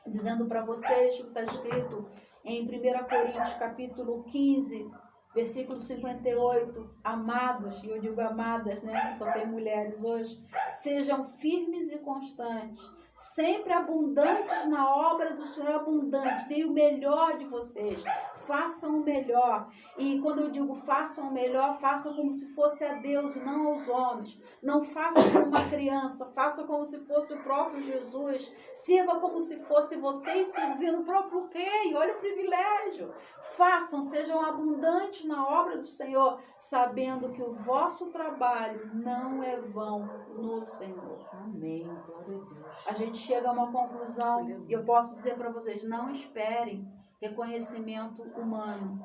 dizendo para vocês o que está escrito em 1 Coríntios capítulo 15, versículo 58, amados, e eu digo amadas, né, que só tem mulheres hoje, sejam firmes e constantes, sempre abundantes na obra do Senhor, abundante, deem o melhor de vocês, façam o melhor. E quando eu digo façam o melhor, façam como se fosse a Deus e não aos homens. Não façam como uma criança, façam como se fosse o próprio Jesus, sirva como se fosse vocês servindo o próprio Rei. Olha o privilégio. Façam, sejam abundantes na obra do Senhor, sabendo que o vosso trabalho não é vão no Senhor. Amém. Glória a Deus. A gente chega a uma conclusão, e eu posso dizer para vocês, não esperem reconhecimento humano.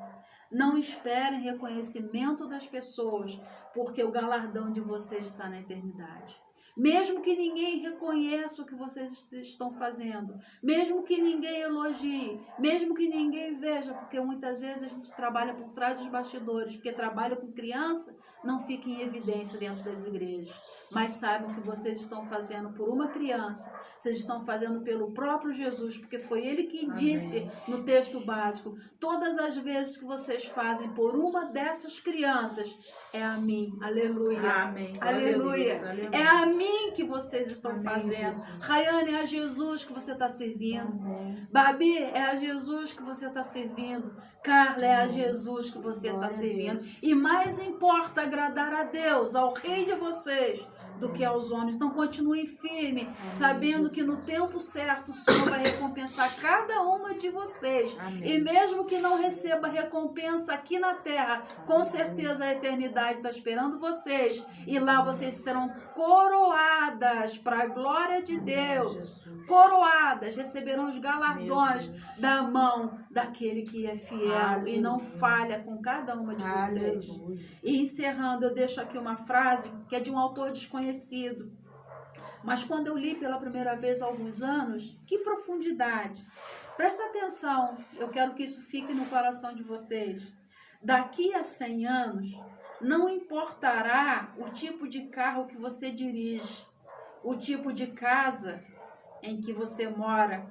Não esperem reconhecimento das pessoas, porque o galardão de vocês está na eternidade. Mesmo que ninguém reconheça o que vocês estão fazendo, mesmo que ninguém elogie, mesmo que ninguém veja, porque muitas vezes a gente trabalha por trás dos bastidores, porque trabalha com criança, não fica em evidência dentro das igrejas. Mas saibam que vocês estão fazendo por uma criança, vocês estão fazendo pelo próprio Jesus, porque foi ele quem disse no texto básico, todas as vezes que vocês fazem por uma dessas crianças, é a mim, aleluia, Amém. aleluia, Aleluia. é a mim que vocês estão Amém, fazendo. Jesus. Rayane, é a Jesus que você está servindo. Amém. Babi, é a Jesus que você está servindo. Carla, é a Jesus que você está Glória a servindo. Deus. E mais importa agradar a Deus, ao Rei de vocês, do que aos homens. Então continuem firme, sabendo que no tempo certo o Senhor vai recompensar cada uma de vocês. Amém. E mesmo que não receba recompensa aqui na terra, com certeza a eternidade está esperando vocês. E lá vocês serão coroadas para a glória de Deus. Coroadas, receberão os galardões da mão daquele que é fiel e não falha com cada uma de vocês. Aleluia. E encerrando, eu deixo aqui uma frase que é de um autor desconhecido. Mas quando eu li pela primeira vez há alguns anos, que profundidade. Presta atenção, eu quero que isso fique no coração de vocês. Daqui a 100 anos, não importará o tipo de carro que você dirige, o tipo de casa em que você mora,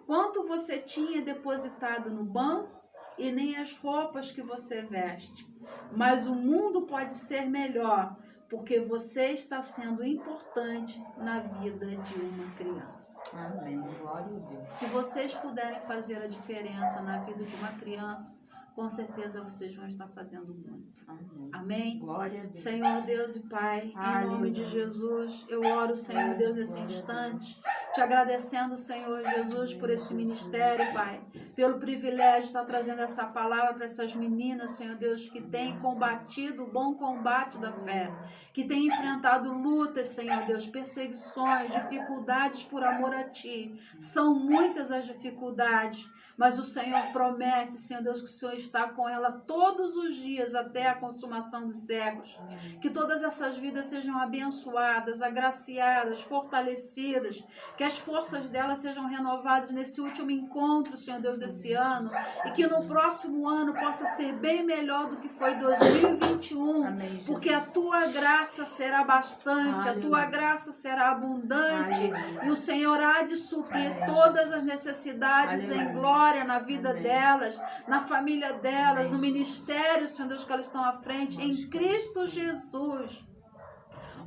quanto você tinha depositado no banco e nem as roupas que você veste. Mas o mundo pode ser melhor, porque você está sendo importante na vida de uma criança. Amém. Glória a Deus. Se vocês puderem fazer a diferença na vida de uma criança, com certeza vocês vão estar fazendo muito. Amém. Amém? Glória a Deus. Senhor Deus e Pai, em nome de Jesus, eu oro, Senhor Deus, nesse instante, te agradecendo, Senhor Jesus, por esse ministério, Pai, pelo privilégio de estar trazendo essa palavra para essas meninas, Senhor Deus, que têm combatido o bom combate da fé, que têm enfrentado lutas, Senhor Deus, perseguições, dificuldades por amor a Ti. São muitas as dificuldades, mas o Senhor promete, Senhor Deus, que o Senhor está com ela todos os dias até a consumação dos séculos. Que todas essas vidas sejam abençoadas, agraciadas, fortalecidas, que as forças delas sejam renovadas nesse último encontro, Senhor Deus, desse ano, e que no próximo ano possa ser bem melhor do que foi 2021, Amém, porque a Tua graça será bastante, a Tua graça será abundante, e o Senhor há de suprir todas as necessidades em glória na vida delas, na família delas, no ministério, Senhor Deus, que elas estão à frente, em Cristo Jesus.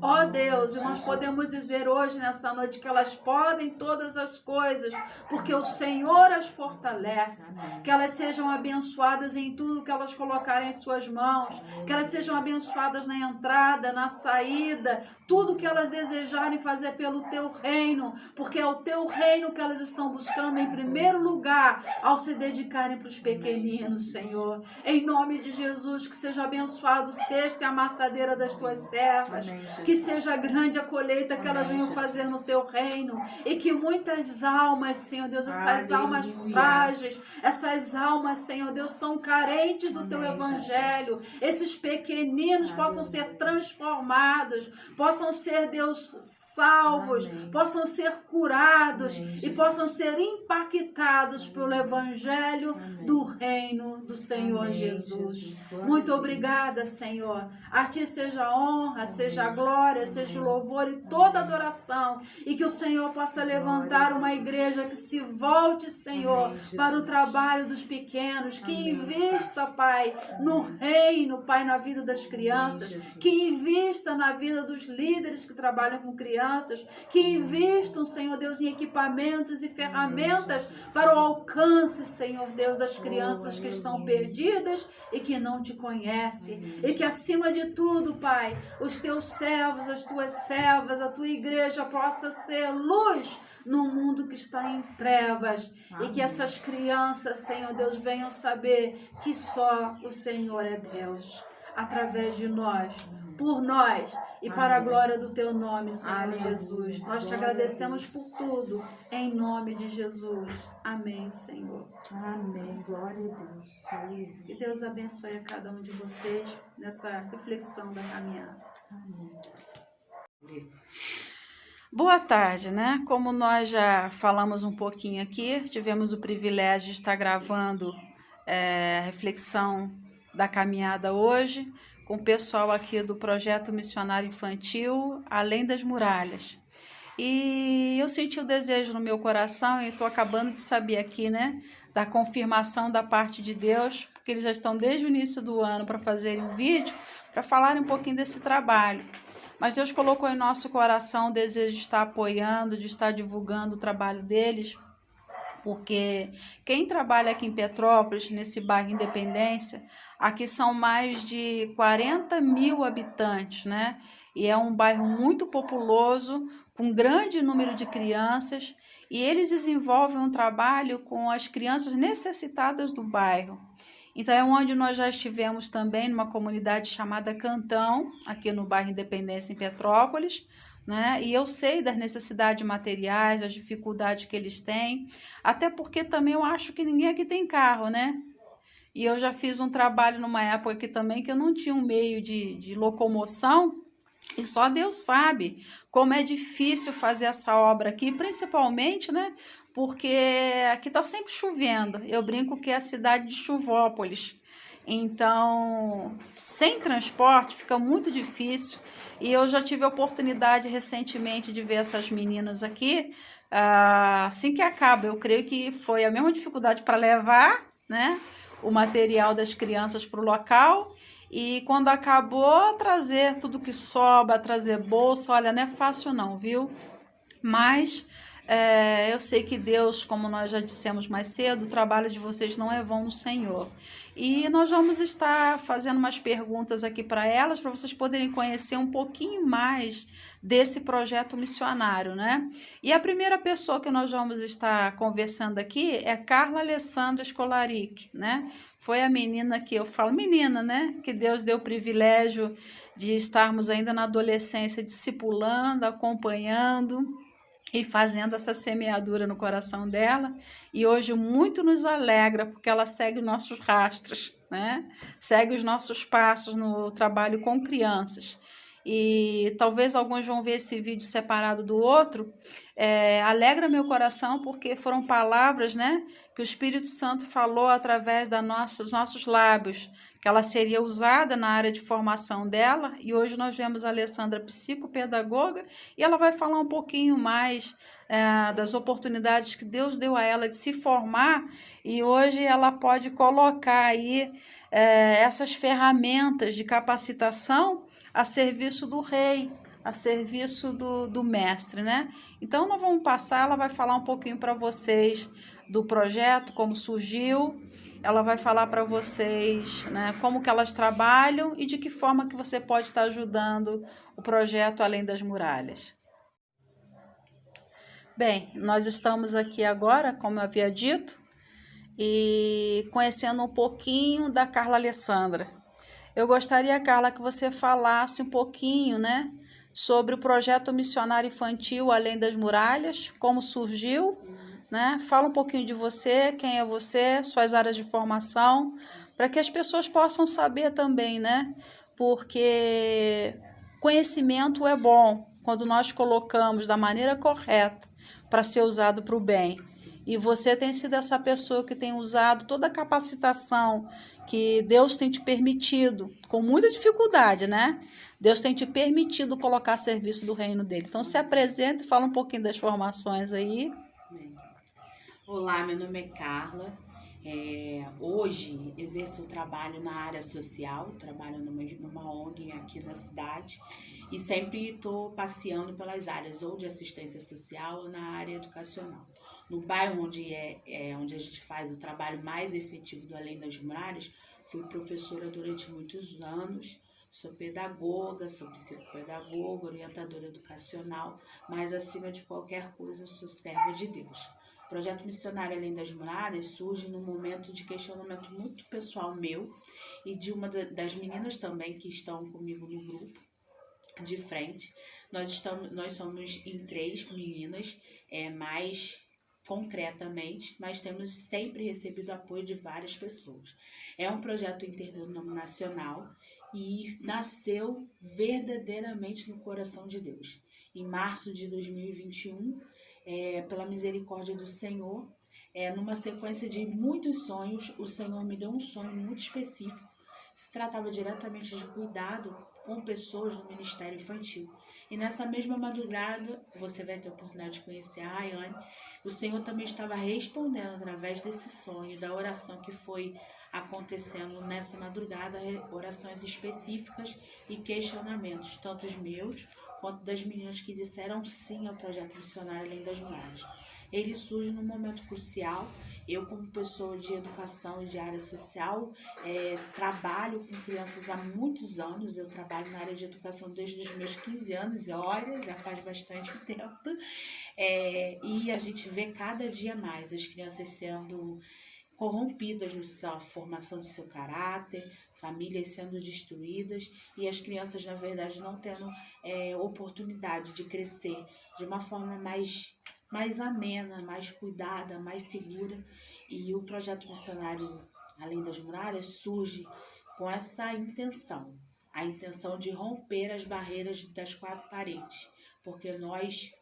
Ó Deus, e nós podemos dizer hoje, nessa noite, que elas podem todas as coisas, porque o Senhor as fortalece. Que elas sejam abençoadas em tudo que elas colocarem em suas mãos. Que elas sejam abençoadas na entrada, na saída, tudo que elas desejarem fazer pelo Teu reino, porque é o Teu reino que elas estão buscando em primeiro lugar, ao se dedicarem para os pequeninos, Senhor. Em nome de Jesus, que seja abençoado o cesto e a amassadeira das Tuas servas. Que seja grande a colheita que elas venham fazer no Teu reino, e que muitas almas, Senhor Deus, essas almas frágeis, essas almas, Senhor Deus, tão carentes do Teu evangelho, esses pequeninos possam ser transformados, possam ser, Deus, salvos, possam ser curados e possam ser impactados pelo evangelho do reino do Senhor Jesus. Muito obrigada, Senhor. A Ti seja a honra, seja a glória, seja o louvor e toda adoração, e que o Senhor possa levantar uma igreja que se volte, Senhor, para o trabalho dos pequenos, que invista, Pai, no reino, Pai, na vida das crianças, que invista na vida dos líderes que trabalham com crianças, que invistam, Senhor Deus, em equipamentos e ferramentas para o alcance, Senhor Deus, das crianças que estão perdidas e que não Te conhecem, e que acima de tudo, Pai, os Teus servos, as Tuas servas, a Tua igreja possa ser luz no mundo que está em trevas. Amém. E que essas crianças, Senhor Deus, venham saber que só o Senhor é Deus, através de nós, por nós e para a glória do Teu nome, Senhor Jesus. Nós Te agradecemos por tudo, em nome de Jesus. Amém, Senhor. Amém. Glória a Deus. Aleluia. Que Deus abençoe a cada um de vocês nessa reflexão da caminhada. Amém. Boa tarde, né? Como nós já falamos um pouquinho aqui, tivemos o privilégio de estar gravando a reflexão da caminhada hoje com o pessoal aqui do Projeto Missionário Infantil Além das Muralhas. E eu senti o desejo no meu coração, e estou acabando de saber aqui, né, da confirmação da parte de Deus, porque eles já estão desde o início do ano para fazerem um vídeo, para falarem um pouquinho desse trabalho. Mas Deus colocou em nosso coração o desejo de estar apoiando, de estar divulgando o trabalho deles, porque quem trabalha aqui em Petrópolis, nesse bairro Independência, aqui são mais de 40 mil habitantes, né? E é um bairro muito populoso, com grande número de crianças, e eles desenvolvem um trabalho com as crianças necessitadas do bairro. Então, é onde nós já estivemos também, numa comunidade chamada Cantão, aqui no bairro Independência, em Petrópolis, né? E eu sei das necessidades materiais, das dificuldades que eles têm, até porque também eu acho que ninguém aqui tem carro, né? E eu já fiz um trabalho numa época aqui também que eu não tinha um meio de locomoção, e só Deus sabe como é difícil fazer essa obra aqui, principalmente, né? Porque aqui está sempre chovendo. Eu brinco que é a cidade de Chuvópolis. Então, sem transporte fica muito difícil. E eu já tive a oportunidade recentemente de ver essas meninas aqui. Assim que acaba, eu creio que foi a mesma dificuldade para levar, né, o material das crianças para o local. E quando acabou, trazer tudo que sobra, trazer bolsa, olha, não é fácil não, viu? Mas Eu sei que Deus, como nós já dissemos mais cedo, o trabalho de vocês não é vão no Senhor. E nós vamos estar fazendo umas perguntas aqui para elas, para vocês poderem conhecer um pouquinho mais desse projeto missionário, né? E a primeira pessoa que nós vamos estar conversando aqui é Carla Alessandra Scolaric, né? Foi a menina que eu falo, menina, né? Que Deus deu o privilégio de estarmos ainda na adolescência discipulando, acompanhando e fazendo essa semeadura no coração dela. E hoje muito nos alegra, porque ela segue os nossos rastros, né? Segue os nossos passos no trabalho com crianças. E talvez alguns vão ver esse vídeo separado do outro. Alegra meu coração, porque foram palavras, né, que o Espírito Santo falou através dos nossos lábios, que ela seria usada na área de formação dela. E hoje nós vemos a Alessandra psicopedagoga, e ela vai falar um pouquinho mais das oportunidades que Deus deu a ela de se formar, e hoje ela pode colocar aí essas ferramentas de capacitação a serviço do rei, a serviço do mestre, né? Então, nós vamos passar, ela vai falar um pouquinho para vocês do projeto, como surgiu, ela vai falar para vocês, né, como que elas trabalham e de que forma que você pode estar ajudando o projeto Além das Muralhas. Bem, nós estamos aqui agora, como eu havia dito, e conhecendo um pouquinho da Carla Alessandra. Eu gostaria, Carla, que você falasse um pouquinho, né, sobre o projeto missionário infantil Além das Muralhas, como surgiu, né? Fala um pouquinho de você, quem é você, suas áreas de formação, para que as pessoas possam saber também, né? Porque conhecimento é bom quando nós colocamos da maneira correta para ser usado para o bem. E você tem sido essa pessoa que tem usado toda a capacitação que Deus tem te permitido, com muita dificuldade, né? Deus tem te permitido colocar a serviço do reino dele. Então, se apresenta e fala um pouquinho das formações aí. Olá, meu nome é Carla. Hoje exerço o trabalho na área social, trabalho numa ONG aqui na cidade e sempre estou passeando pelas áreas ou de assistência social ou na área educacional. No bairro onde a gente faz o trabalho mais efetivo do Além das Muralhas, fui professora durante muitos anos, sou pedagoga, sou psicopedagoga, orientadora educacional, mas acima de qualquer coisa sou serva de Deus. O projeto missionário Além das Muralhas surge num momento de questionamento muito pessoal meu e de uma das meninas também que estão comigo no grupo de frente. Nós somos em 3 meninas, mais concretamente, mas temos sempre recebido apoio de várias pessoas. É um projeto interdenominacional e nasceu verdadeiramente no coração de Deus. Em março de 2021, pela misericórdia do Senhor, numa sequência de muitos sonhos, o Senhor me deu um sonho muito específico. Se tratava diretamente de cuidado com pessoas do Ministério Infantil. E nessa mesma madrugada, você vai ter a oportunidade de conhecer a Rayane, o Senhor também estava respondendo através desse sonho, da oração que foi acontecendo nessa madrugada, orações específicas e questionamentos, tanto os meus quanto das meninas que disseram sim ao projeto missionário Além das Muralhas. Ele surge num momento crucial. Eu, como pessoa de educação e de área social, trabalho com crianças há muitos anos. Eu trabalho na área de educação desde os meus 15 anos, e olha, já faz bastante tempo. E a gente vê cada dia mais as crianças sendo corrompidas na sua formação de seu caráter, famílias sendo destruídas e as crianças, na verdade, não tendo oportunidade de crescer de uma forma mais amena, mais cuidada, mais segura. E o projeto missionário Além das Muralhas surge com essa intenção, a intenção de romper as barreiras das 4 paredes, porque nós,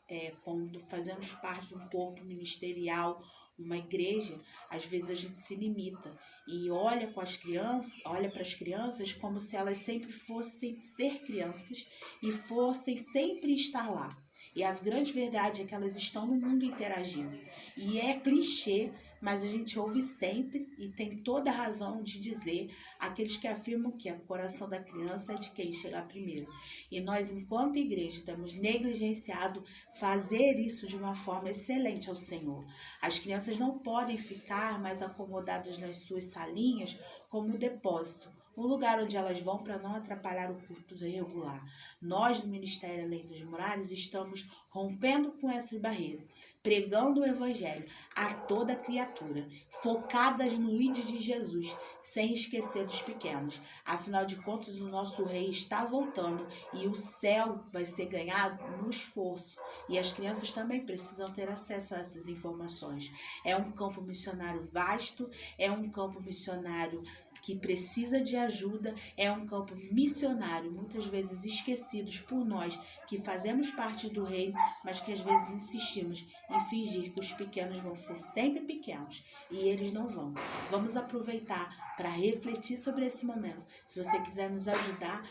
quando fazemos parte de um corpo ministerial, uma igreja, às vezes a gente se limita e olha para as crianças como se elas sempre fossem ser crianças e fossem sempre estar lá. E a grande verdade é que elas estão no mundo interagindo. E é clichê, mas a gente ouve sempre e tem toda a razão de dizer aqueles que afirmam que o coração da criança é de quem chegar primeiro. E nós, enquanto igreja, temos negligenciado fazer isso de uma forma excelente ao Senhor. As crianças não podem ficar mais acomodadas nas suas salinhas como depósito, um lugar onde elas vão para não atrapalhar o culto regular. Nós, do Ministério Além dos Murais, estamos rompendo com essa barreira, pregando o Evangelho a toda criatura, focadas no ID de Jesus, sem esquecer dos pequenos. Afinal de contas, o nosso Rei está voltando e o céu vai ser ganhado no esforço. E as crianças também precisam ter acesso a essas informações. É um campo missionário vasto, é um campo missionário que precisa de ajuda, é um campo missionário, muitas vezes esquecidos por nós, que fazemos parte do reino, mas que às vezes insistimos em fingir que os pequenos vão ser sempre pequenos, e eles não vão. Vamos aproveitar para refletir sobre esse momento. Se você quiser nos ajudar,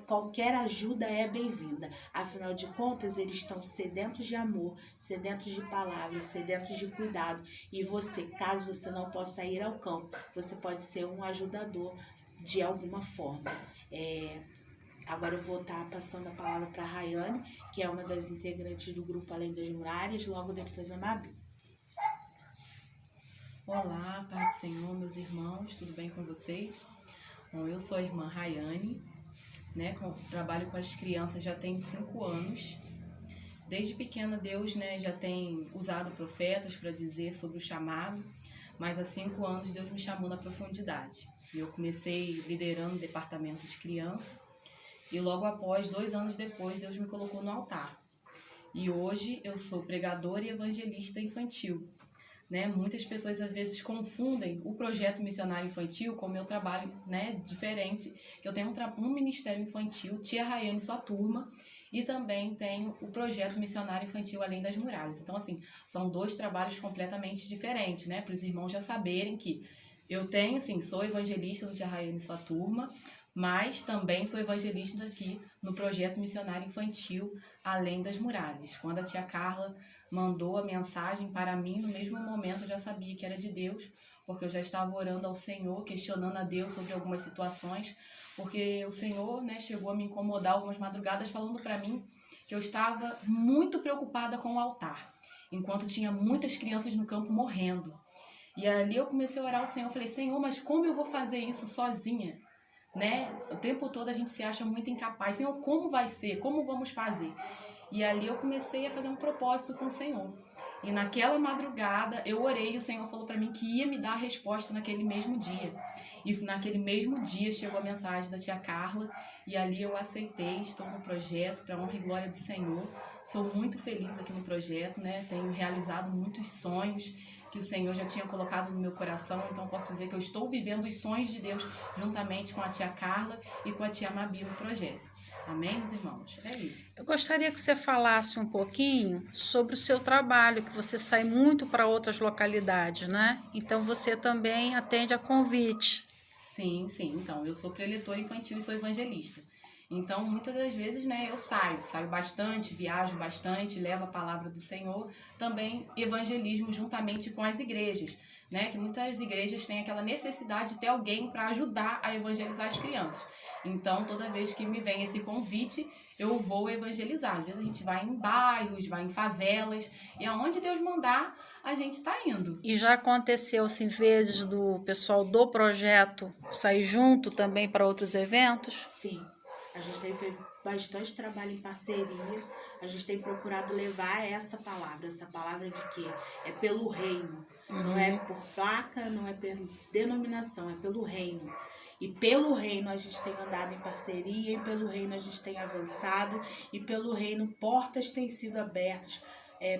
qualquer ajuda é bem-vinda. Afinal de contas, eles estão sedentos de amor, sedentos de palavras, sedentos de cuidado, e você, caso você não possa ir ao campo, você pode ser um ajudador de alguma forma. Agora eu vou estar passando a palavra para a Rayane, que é uma das integrantes do grupo Além das Muralhas, logo depois a Mabi. Olá, Pai do Senhor, meus irmãos, tudo bem com vocês? Bom, eu sou a irmã Rayane, trabalho com as crianças já tem 5 anos. Desde pequena Deus já tem usado profetas para dizer sobre o chamado, mas há 5 anos Deus me chamou na profundidade. E eu comecei liderando o departamento de criança e logo após, 2 anos depois, Deus me colocou no altar. E hoje eu sou pregadora e evangelista infantil. Muitas pessoas às vezes confundem o projeto missionário infantil com o meu trabalho diferente. Eu tenho um ministério infantil, Tia Rayane e Sua Turma, e também tenho o projeto missionário infantil Além das Muralhas. Então, assim, são 2 trabalhos completamente diferentes, para os irmãos já saberem que eu tenho, assim, sou evangelista do Tia Rayane e Sua Turma, mas também sou evangelista aqui no projeto missionário infantil Além das Muralhas. Quando a tia Carla mandou a mensagem para mim, no mesmo momento eu já sabia que era de Deus, porque eu já estava orando ao Senhor, questionando a Deus sobre algumas situações, porque o Senhor chegou a me incomodar algumas madrugadas falando para mim que eu estava muito preocupada com o altar, enquanto tinha muitas crianças no campo morrendo. E ali eu comecei a orar ao Senhor, falei, Senhor, mas como eu vou fazer isso sozinha? O tempo todo a gente se acha muito incapaz. Senhor, como vai ser? Como vamos fazer? E ali eu comecei a fazer um propósito com o Senhor. E naquela madrugada eu orei e o Senhor falou para mim que ia me dar a resposta naquele mesmo dia. E naquele mesmo dia chegou a mensagem da tia Carla e ali eu aceitei, estou no projeto para honra e glória do Senhor. Sou muito feliz aqui no projeto, tenho realizado muitos sonhos que o Senhor já tinha colocado no meu coração, então posso dizer que eu estou vivendo os sonhos de Deus juntamente com a tia Carla e com a tia Mabi no projeto. Amém, meus irmãos? É isso. Eu gostaria que você falasse um pouquinho sobre o seu trabalho, que você sai muito para outras localidades, Então você também atende a convite. Sim. Então, eu sou preletora infantil e sou evangelista. Então, muitas das vezes, eu saio bastante, viajo bastante, levo a palavra do Senhor, também evangelismo juntamente com as igrejas, que muitas igrejas têm aquela necessidade de ter alguém para ajudar a evangelizar as crianças. Então, toda vez que me vem esse convite, eu vou evangelizar. Às vezes a gente vai em bairros, vai em favelas, e aonde Deus mandar, a gente está indo. E já aconteceu, assim, vezes do pessoal do projeto sair junto também para outros eventos? Sim. A gente tem feito bastante trabalho em parceria, a gente tem procurado levar essa palavra de quê? É pelo reino, não é por placa, não é por denominação, é pelo reino. E pelo reino a gente tem andado em parceria, e pelo reino a gente tem avançado, e pelo reino portas têm sido abertas.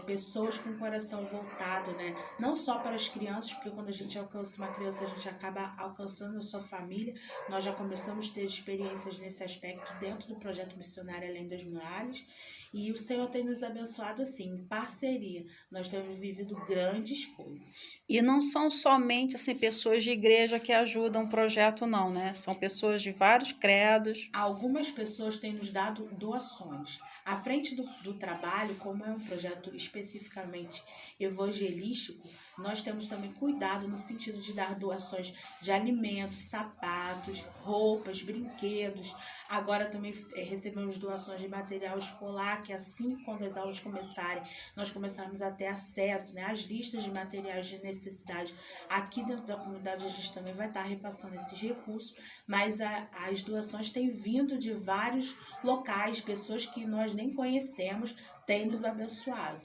Pessoas com o coração voltado, não só para as crianças, porque quando a gente alcança uma criança, a gente acaba alcançando a sua família. Nós já começamos a ter experiências nesse aspecto dentro do projeto missionário Além das Muralhas, e o Senhor tem nos abençoado assim, em parceria. Nós temos vivido grandes coisas. E não são somente assim, pessoas de igreja que ajudam o projeto, não, São pessoas de vários credos. Algumas pessoas têm nos dado doações. À frente do trabalho, como é um projeto projeto especificamente evangelístico, nós temos também cuidado no sentido de dar doações de alimentos, sapatos, roupas, brinquedos. Agora também recebemos doações de material escolar, que assim quando as aulas começarem, nós começarmos a ter acesso, né, às listas de materiais de necessidade. Aqui dentro da comunidade a gente também vai estar repassando esses recursos, mas as doações têm vindo de vários locais, pessoas que nós nem conhecemos, têm nos abençoado.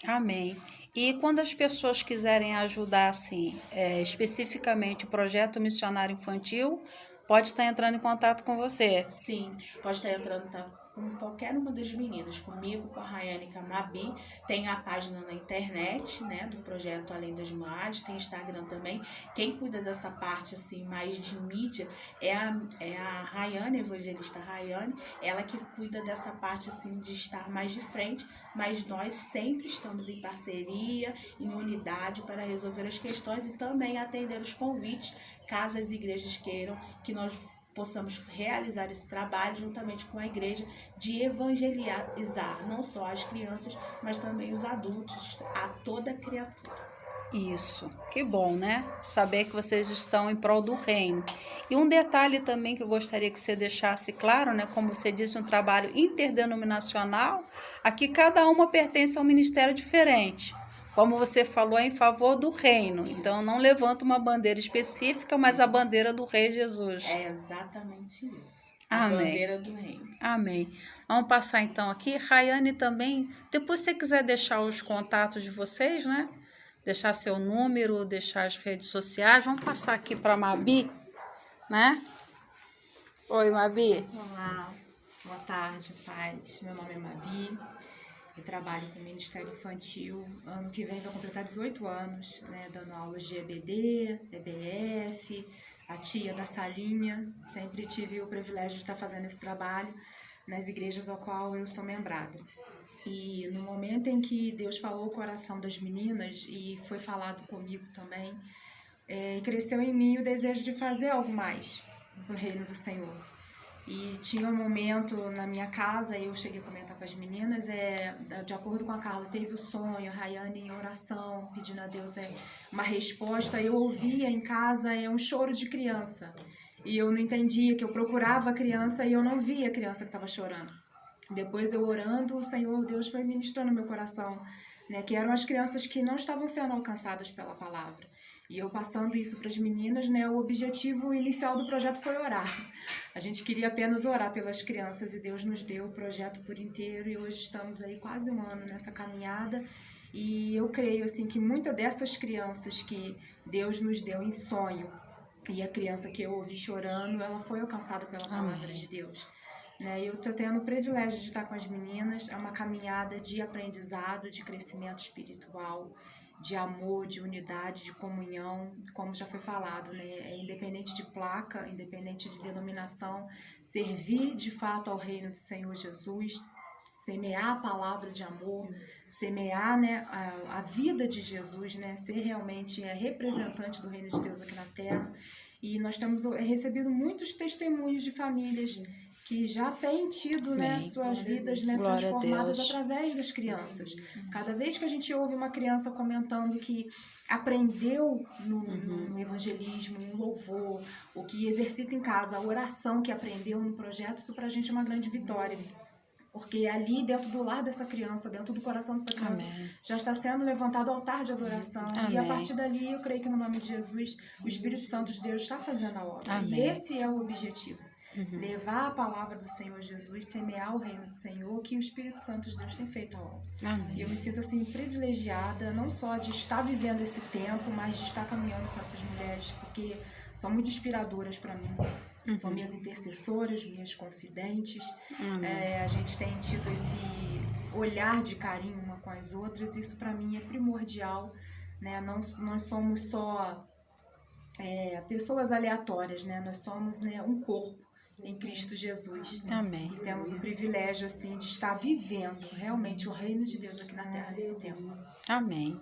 Amém. E quando as pessoas quiserem ajudar, assim, especificamente o projeto missionário infantil, pode estar entrando em contato com você. Sim, pode estar entrando com qualquer uma das meninas, comigo, com a Rayane e com a Mabi. Tem a página na internet, né, do projeto Além das Moadas, tem Instagram também. Quem cuida dessa parte, assim, mais de mídia é a Rayane, a evangelista Rayane, ela que cuida dessa parte, assim, de estar mais de frente, mas nós sempre estamos em parceria, em unidade para resolver as questões e também atender os convites, caso as igrejas queiram que nós possamos realizar esse trabalho juntamente com a igreja de evangelizar não só as crianças, mas também os adultos, a toda criatura. Isso, que bom, né? Saber que vocês estão em prol do reino. E um detalhe também que eu gostaria que você deixasse claro, né? Como você disse, um trabalho interdenominacional, aqui cada uma pertence a um ministério diferente. Como você falou, é em favor do reino. Então, não levanta uma bandeira específica, mas a bandeira do Rei Jesus. É exatamente isso. A Amém. bandeira do reino. Amém. Vamos passar então aqui. Rayane também, depois se você quiser deixar os contatos de vocês, né? Deixar seu número, deixar as redes sociais. Vamos passar aqui para a Mabi, né? Oi, Mabi. Olá, boa tarde, paz. Meu nome é Mabi, eu trabalho com o Ministério Infantil. Ano que vem vou completar 18 anos, né, dando aulas de EBD, EBF, a tia da salinha. Sempre tive o privilégio de estar fazendo esse trabalho nas igrejas ao qual eu sou membrada. E no momento em que Deus falou o coração das meninas e foi falado comigo também, cresceu em mim o desejo de fazer algo mais para o reino do Senhor. E tinha um momento na minha casa, eu cheguei a comentar com as meninas, de acordo com a Carla, teve o sonho, a Rayane em oração, pedindo a Deus uma resposta. Eu ouvia em casa um choro de criança. E eu não entendia, que eu procurava a criança e eu não via a criança que estava chorando. Depois eu orando, o Senhor, Deus foi ministrando no meu coração, né, que eram as crianças que não estavam sendo alcançadas pela palavra. E eu passando isso para as meninas, né, o objetivo inicial do projeto foi orar. A gente queria apenas orar pelas crianças e Deus nos deu o projeto por inteiro e hoje estamos aí quase um ano nessa caminhada. E eu creio assim que muitas dessas crianças que Deus nos deu em sonho e a criança que eu ouvi chorando, ela foi alcançada pela palavra de Deus. Né, eu estou tendo o privilégio de estar com as meninas, é uma caminhada de aprendizado, de crescimento espiritual, de amor, de unidade, de comunhão, como já foi falado, né? É independente de placa, independente de denominação, servir de fato ao reino do Senhor Jesus, semear a palavra de amor, semear, né, a vida de Jesus, né, ser realmente representante do reino de Deus aqui na terra. E nós temos recebido muitos testemunhos de famílias que já têm tido, né, suas vidas, né, transformadas através das crianças. Cada vez que a gente ouve uma criança comentando que aprendeu no evangelismo, no louvor, ou que exercita em casa a oração que aprendeu no projeto, isso pra gente é uma grande vitória. Porque ali, dentro do lar dessa criança, dentro do coração dessa criança, já está sendo levantado o altar de adoração. E a partir dali, eu creio que no nome de Jesus, o Espírito Santo de Deus está fazendo a obra. E esse é o objetivo. Levar a palavra do Senhor Jesus, semear o reino do Senhor, que o Espírito Santo de Deus tem feito a obra. E eu me sinto assim privilegiada, não só de estar vivendo esse tempo, mas de estar caminhando com essas mulheres, porque são muito inspiradoras para mim. São minhas intercessoras, minhas confidentes. A gente tem tido esse olhar de carinho uma com as outras, isso para mim é primordial, né? Nós somos só pessoas aleatórias, né? Nós somos, né, um corpo em Cristo Jesus. Amém. E temos o privilégio assim de estar vivendo realmente o reino de Deus aqui na terra nesse tempo. Amém.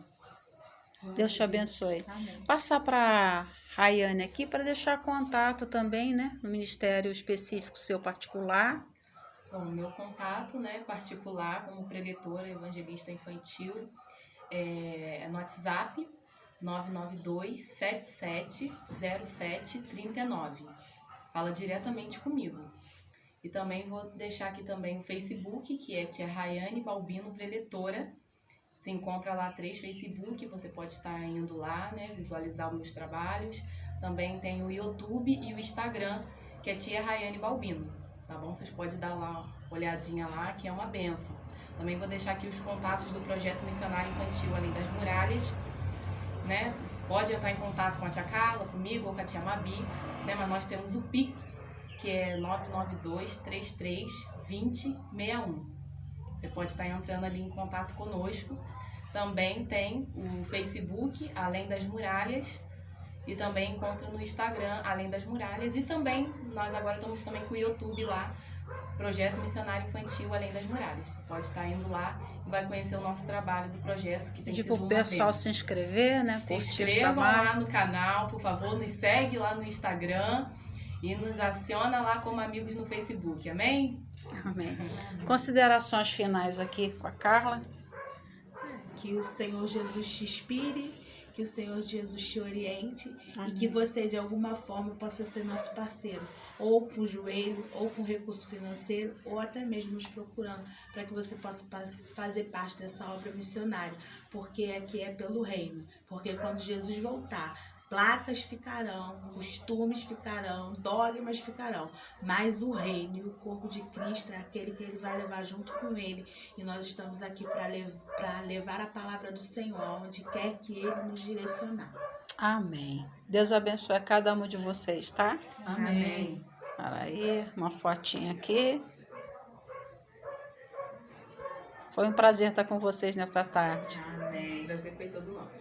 Deus te abençoe. Amém. Passar para Rayane aqui para deixar contato também, né, no ministério específico seu particular. Bom, meu contato, né, particular como preletora evangelista infantil é no WhatsApp 992-770739. Fala diretamente comigo. E também vou deixar aqui também o Facebook, que é Tia Rayane Balbino Preletora. Se encontra lá 3 Facebook, você pode estar indo lá, né, visualizar os meus trabalhos. Também tem o YouTube e o Instagram, que é Tia Rayane Balbino, tá bom? Vocês podem dar lá uma olhadinha lá, que é uma benção. Também vou deixar aqui os contatos do Projeto Missionário Infantil Além das Muralhas, né? Pode entrar em contato com a tia Carla, comigo ou com a tia Mabi, né? Mas nós temos o Pix, que é 992-33-2061. Você pode estar entrando ali em contato conosco. Também tem o Facebook Além das Muralhas e também encontra no Instagram Além das Muralhas. E também, nós agora estamos também com o YouTube lá, Projeto Missionário Infantil Além das Muralhas. Você pode estar indo lá e vai conhecer o nosso trabalho do projeto, que tem sido Tipo, o uma pessoal bênção. se inscrever, né? Se Curtir o inscrevam trabalho. lá no canal, por favor, nos segue lá no Instagram e nos aciona lá como amigos no Facebook, amém? Amém. Considerações finais aqui com a Carla. Que o Senhor Jesus te inspire, que o Senhor Jesus te oriente e que você de alguma forma possa ser nosso parceiro, ou com joelho, ou com recurso financeiro, ou até mesmo nos procurando, para que você possa fazer parte dessa obra missionária, porque aqui é pelo reino, porque quando Jesus voltar, placas ficarão, costumes ficarão, dogmas ficarão, mas o reino e o corpo de Cristo é aquele que ele vai levar junto com ele. E nós estamos aqui para levar a palavra do Senhor onde quer que ele nos direcionar. Amém. Deus abençoe a cada um de vocês, tá? Amém. Olha aí, uma fotinha aqui. Foi um prazer estar com vocês nesta tarde. Amém. Deve ter feito todo nosso.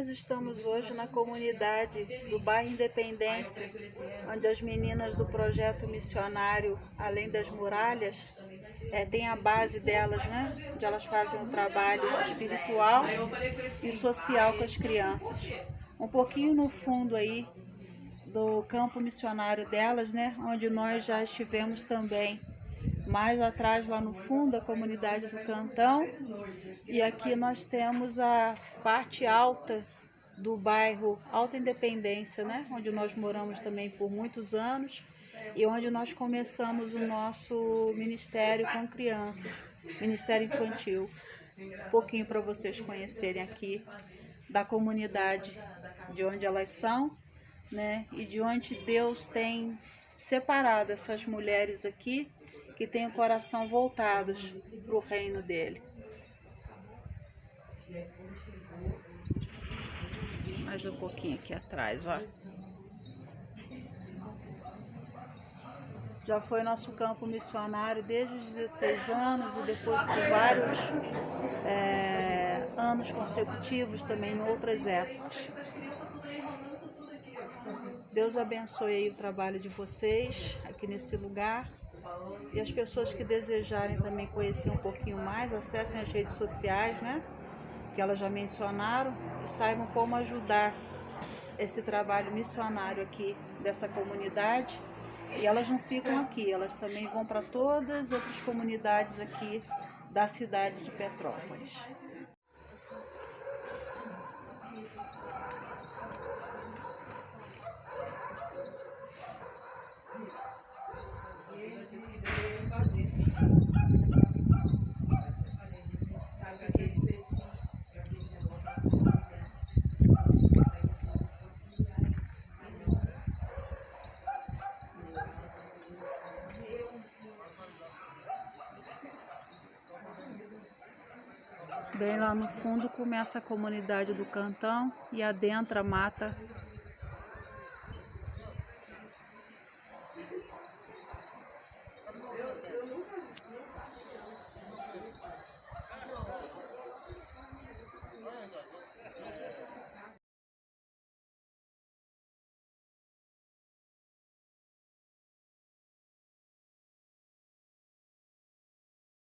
nós estamos hoje na comunidade do bairro Independência, onde as meninas do projeto missionário Além das Muralhas tem a base delas, né? Onde elas fazem um trabalho espiritual e social com as crianças. Um pouquinho no fundo aí do campo missionário delas, né? Onde nós já estivemos também. Mais atrás, lá no fundo, a comunidade do Cantão. E aqui nós temos a parte alta do bairro Alta Independência, né? Onde nós moramos também por muitos anos e onde nós começamos o nosso ministério com crianças, ministério infantil. Um pouquinho para vocês conhecerem aqui da comunidade, de onde elas são, né? E de onde Deus tem separado essas mulheres aqui que têm o coração voltados para o reino dele. Mais um pouquinho aqui atrás, ó. Já foi nosso campo missionário desde os 16 anos e depois por vários anos consecutivos também em outras épocas. Deus abençoe aí o trabalho de vocês aqui nesse lugar. E as pessoas que desejarem também conhecer um pouquinho mais, acessem as redes sociais, né? Que elas já mencionaram, e saibam como ajudar esse trabalho missionário aqui dessa comunidade. E elas não ficam aqui, elas também vão para todas as outras comunidades aqui da cidade de Petrópolis. Bem lá no fundo começa a comunidade do Cantão e adentra a mata